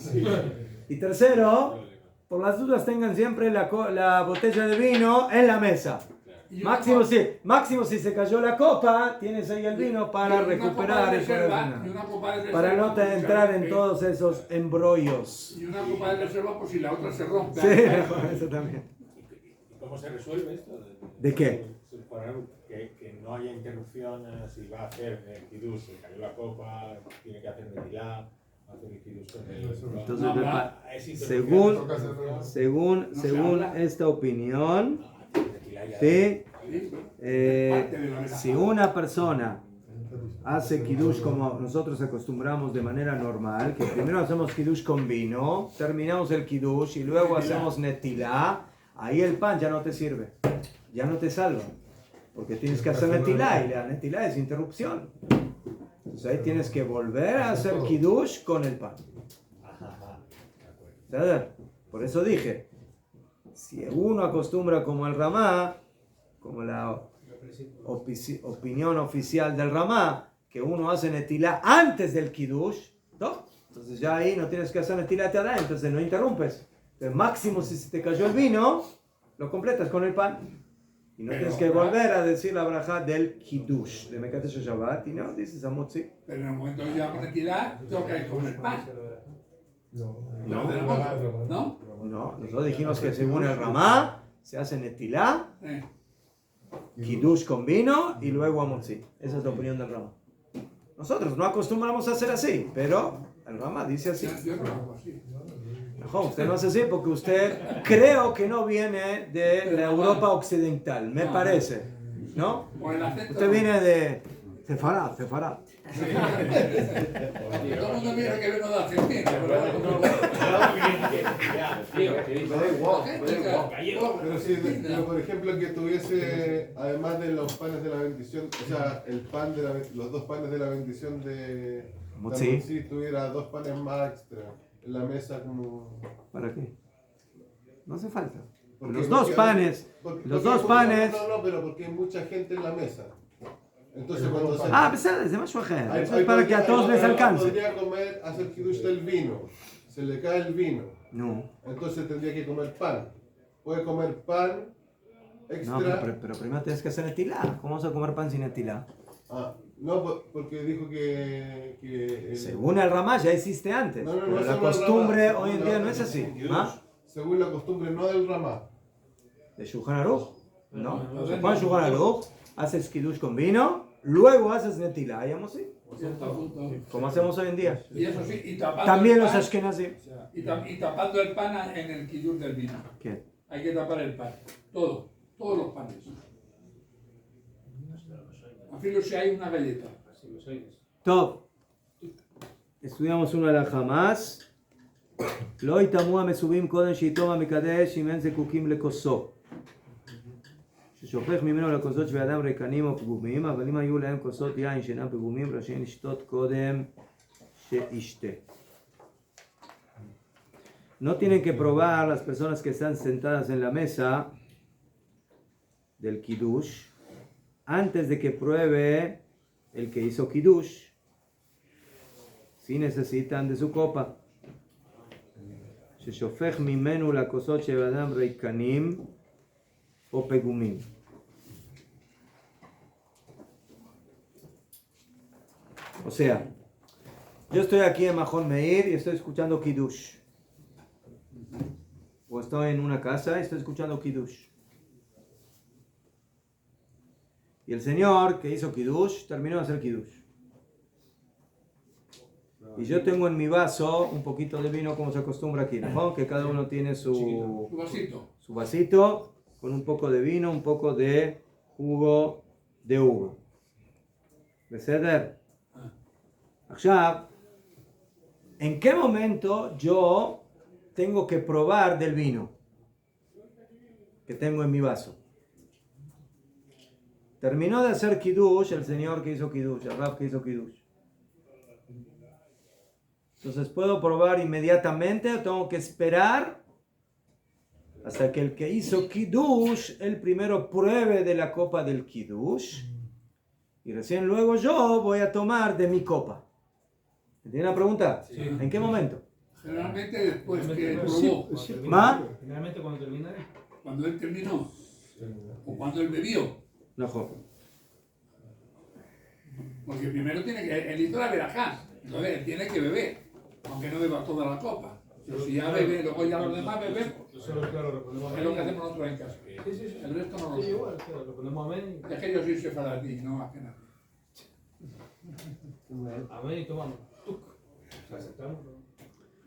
Y tercero, por las dudas tengan siempre la botella de vino en la mesa. Máximo si se cayó la copa, tienes ahí el vino para recuperar el para no entrar en todos esos embrollos. Y una copa de reserva por si la otra se rompe. Sí, eso también. ¿Cómo se resuelve esto? ¿De qué? Que no haya interrupción si va a hacer el kiddush, se cayó la copa, tiene que hacer metilá. hacer el kiddush con el... Entonces, No, es interrumpir. según esta opinión, ¿sí? Si una persona hace kiddush como nosotros acostumbramos de manera normal, que primero hacemos kiddush con vino, terminamos el kiddush y luego hacemos netilá, ahí el pan ya no te sirve, ya no te salva, porque tienes que hacer netilá y la netilá es interrupción. Entonces ahí tienes que volver a hacer kiddush con el pan. ¿Sabes? Por eso dije, si uno acostumbra como el Ramá, como la opinión oficial del Ramá, que uno hace netilá antes del kiddush, ¿no? Entonces ya ahí no tienes que hacer netilá tada, entonces no interrumpes. Entonces máximo si se te cayó el vino, lo completas con el pan. Y no tienes que volver a decir la braja del kiddush, de Mekadesh Shabbat, y no dices amotzi. Pero en el momento que ya netilá, toca ir con el pan. No, No, nosotros dijimos que según el Ramá se hace netilá, kiddush con vino y luego amotzi. Esa es la opinión del Ramá. Nosotros no acostumbramos a hacer así, pero el Ramá dice así. Yo no lo hago así. No, usted no hace así porque usted creo que no viene de la Europa occidental, me parece, ¿no? Usted viene de Sefarad. Todo el mundo mira que vengo de Argentina, pero por ejemplo que tuviese, además de los panes de la bendición, o sea, los dos panes de la bendición de Motzi, tuviera dos panes más extra en la mesa como... ¿Para qué? No hace falta. Porque- Los dos porque- panes, porque- los porque- dos panes. No, pero porque hay mucha gente en la mesa. Entonces cuando se... Ah, pesar, es más ajeno. Eso es para que a todos les alcance. Podría comer, hacer kiddush del vino. Se le cae el vino. No. Entonces tendría que comer pan. Puede comer pan extra. No, pero primero tienes que hacer netilá. ¿Cómo vas a comer pan sin netilá? Ah, no, porque dijo que Según el Ramá ya existe antes. No, Pero la según el costumbre Ramá, hoy en según día la- no es así. ¿Ah? Según la costumbre, no del Ramá. ¿De Shulchan Aruch? No. Juan Shulchan Aruch, haces kiddush con vino, luego haces netilá. ¿Y así? Como hacemos hoy en día. Y eso sí, y tapando También el los pan, ashkenazim. y tapando el pan en el kiddush del vino. ¿Qué? Hay que tapar el pan. Todos los panes. Afilo si hay una galleta. Top. Estudiamos una alajá más. לא יטמאו המסובים קודם שיתום המקדש אם אין זקוקים לכוסו. ששופך ממנו לכוסות שבידם ריקנים או פגומים, אבל אם היו להם כוסות יין שאינם פגומים, רשאים לשתות קודם שישתה. No tienen que probar las personas que están sentadas en la mesa del kiddush antes de que pruebe el que hizo kiddush, si necesitan de su copa. ששופך ממנו לכוסות שבאדם ריקנים או פגומים. O sea, yo estoy aquí en Mahon Meir y estoy escuchando Kiddush. O estoy en una casa y estoy escuchando Kiddush. Y el señor que hizo Kiddush terminó de hacer Kiddush. Y yo tengo en mi vaso un poquito de vino como se acostumbra aquí, ¿no? Que cada uno tiene su vasito con un poco de vino, un poco de jugo de uva. ¿Beseder? Ahora, ¿en qué momento yo tengo que probar del vino que tengo en mi vaso? Terminó de hacer Kiddush el señor que hizo Kiddush, el Rab que hizo Kiddush. Entonces, ¿puedo probar inmediatamente o tengo que esperar hasta que el que hizo Kiddush, el primero pruebe de la copa del Kiddush? Y recién luego yo voy a tomar de mi copa. ¿Entienden la pregunta? Sí. ¿En qué momento? Generalmente después que probó. ¿Ma? Generalmente cuando termina. Cuando él terminó. O cuando él bebió. No, joder. Porque primero tiene que. Él hizo la verajá. Entonces él tiene que beber. Aunque no beba toda la copa. Pero si ya bebe, luego ya los demás beben. Es lo que hacemos nosotros en casa. El resto no lo hacemos. Igual, lo ponemos amén. Es que yo soy sefaradí, no más que nada. Amén y tomamos.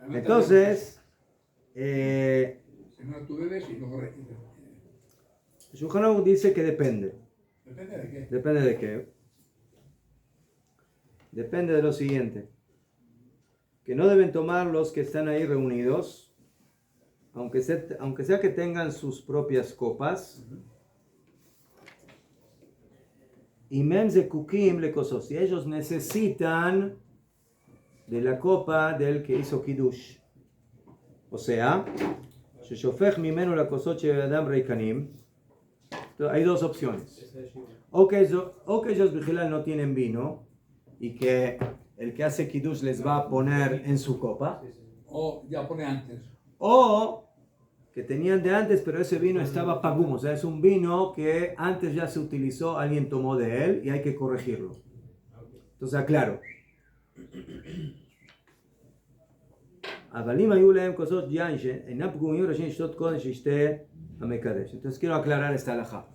Entonces, Si no, tú bebes y luego Shulchan Aruch dice que depende. ¿Depende de qué? ¿Depende de qué? Depende de lo siguiente. Que no deben tomar los que están ahí reunidos, aunque sea que tengan sus propias copas. Y mem zekukim lekosos. Si ellos necesitan de la copa del que hizo Kiddush. O sea, sheshofech mimenu lakosot she'adam reikanim. Hay dos opciones. O que ellos vigilal no tienen vino y que el que hace Kiddush les va a poner en su copa. O ya pone antes. O que tenían de antes, pero ese vino estaba pagum. O sea, es un vino que antes ya se utilizó, alguien tomó de él y hay que corregirlo. Entonces, aclaro. Entonces quiero aclarar esta halajá.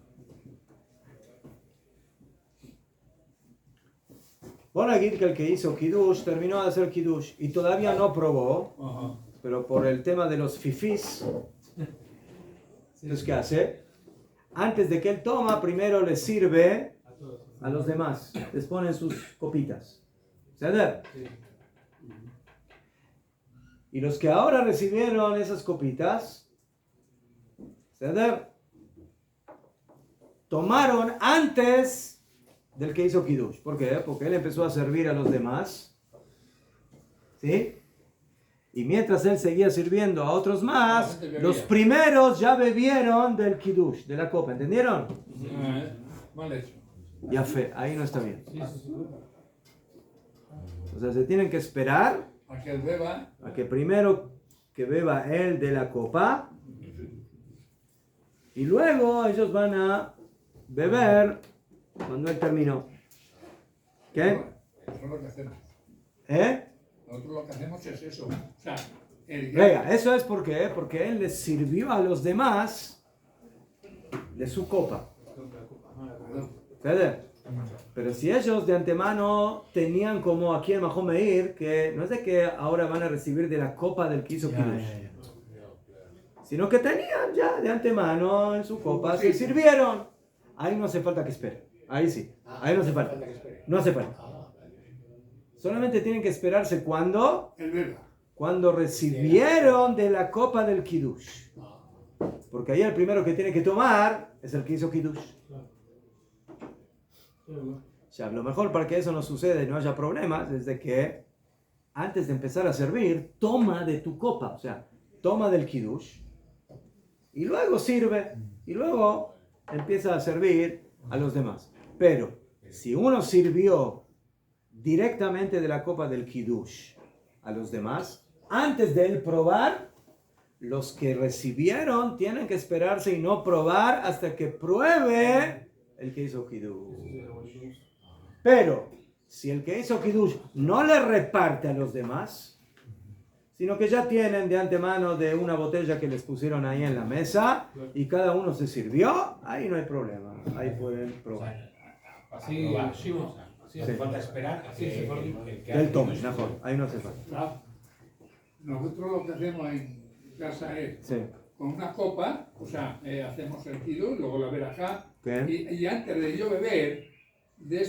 Pon aquí que el que hizo Kiddush terminó de hacer Kiddush y todavía no probó, pero por el tema de los fifís, entonces ¿qué hace? Antes de que él toma, primero le sirve a los demás, les ponen sus copitas. ¿Entendés? Y los que ahora recibieron esas copitas, ¿entendés? Tomaron antes del que hizo Kiddush. ¿Por qué? Porque él empezó a servir a los demás. ¿Sí? Y mientras él seguía sirviendo a otros más, los primeros ya bebieron del Kiddush, de la copa. ¿Entendieron? Mal hecho. Ya fe, ahí no está bien. O sea, se tienen que esperar A que él beba. a que primero que beba él de la copa y luego ellos van a beber cuando él terminó. ¿Qué? Eso es lo que hacemos. ¿Eh? Nosotros lo que hacemos es eso. O sea, Venga, eso es porque él les sirvió a los demás de su copa. ¿Entiendes? Pero si ellos de antemano tenían como aquí en Mahom Meir, que no es de que ahora van a recibir de la copa del que hizo Kiddush, sino que tenían ya de antemano en su copa, se sirvieron. Ahí no hace falta que esperen. Ahí sí. Ahí no hace falta. No hace falta. Solamente tienen que esperarse cuando recibieron de la copa del Kiddush. Porque ahí el primero que tiene que tomar es el que hizo Kiddush. O sea, lo mejor para que eso no suceda y no haya problemas es de que antes de empezar a servir, toma de tu copa. O sea, toma del Kiddush y luego sirve y luego empieza a servir a los demás. Pero si uno sirvió directamente de la copa del Kiddush a los demás, antes de él probar, los que recibieron tienen que esperarse y no probar hasta que pruebe el que hizo Kiddush. Pero si el que hizo Kiddush no le reparte a los demás, sino que ya tienen de antemano de una botella que les pusieron ahí en la mesa y cada uno se sirvió, ahí no hay problema, ahí pueden probar. Así, así hace falta esperar a que el que Él tome, mejor, ahí no hace falta. Nosotros lo que hacemos en casa es con una copa, o sea, hacemos el Kiddush, luego la verajá, y antes de yo beber de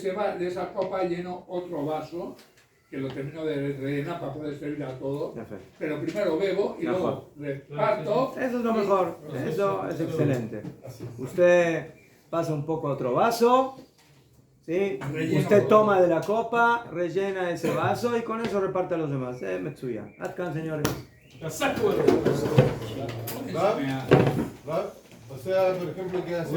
esa copa lleno otro vaso que lo termino de rellenar para poder servir a todo. Pero primero bebo y luego reparto. Eso es lo mejor, eso es excelente. Usted pasa un poco a otro vaso, ¿sí? Usted toma de la copa, rellena ese vaso y con eso reparte a los demás. Metsuya. Atkan, señores. ¿Va? O sea, por ejemplo, ¿qué hace?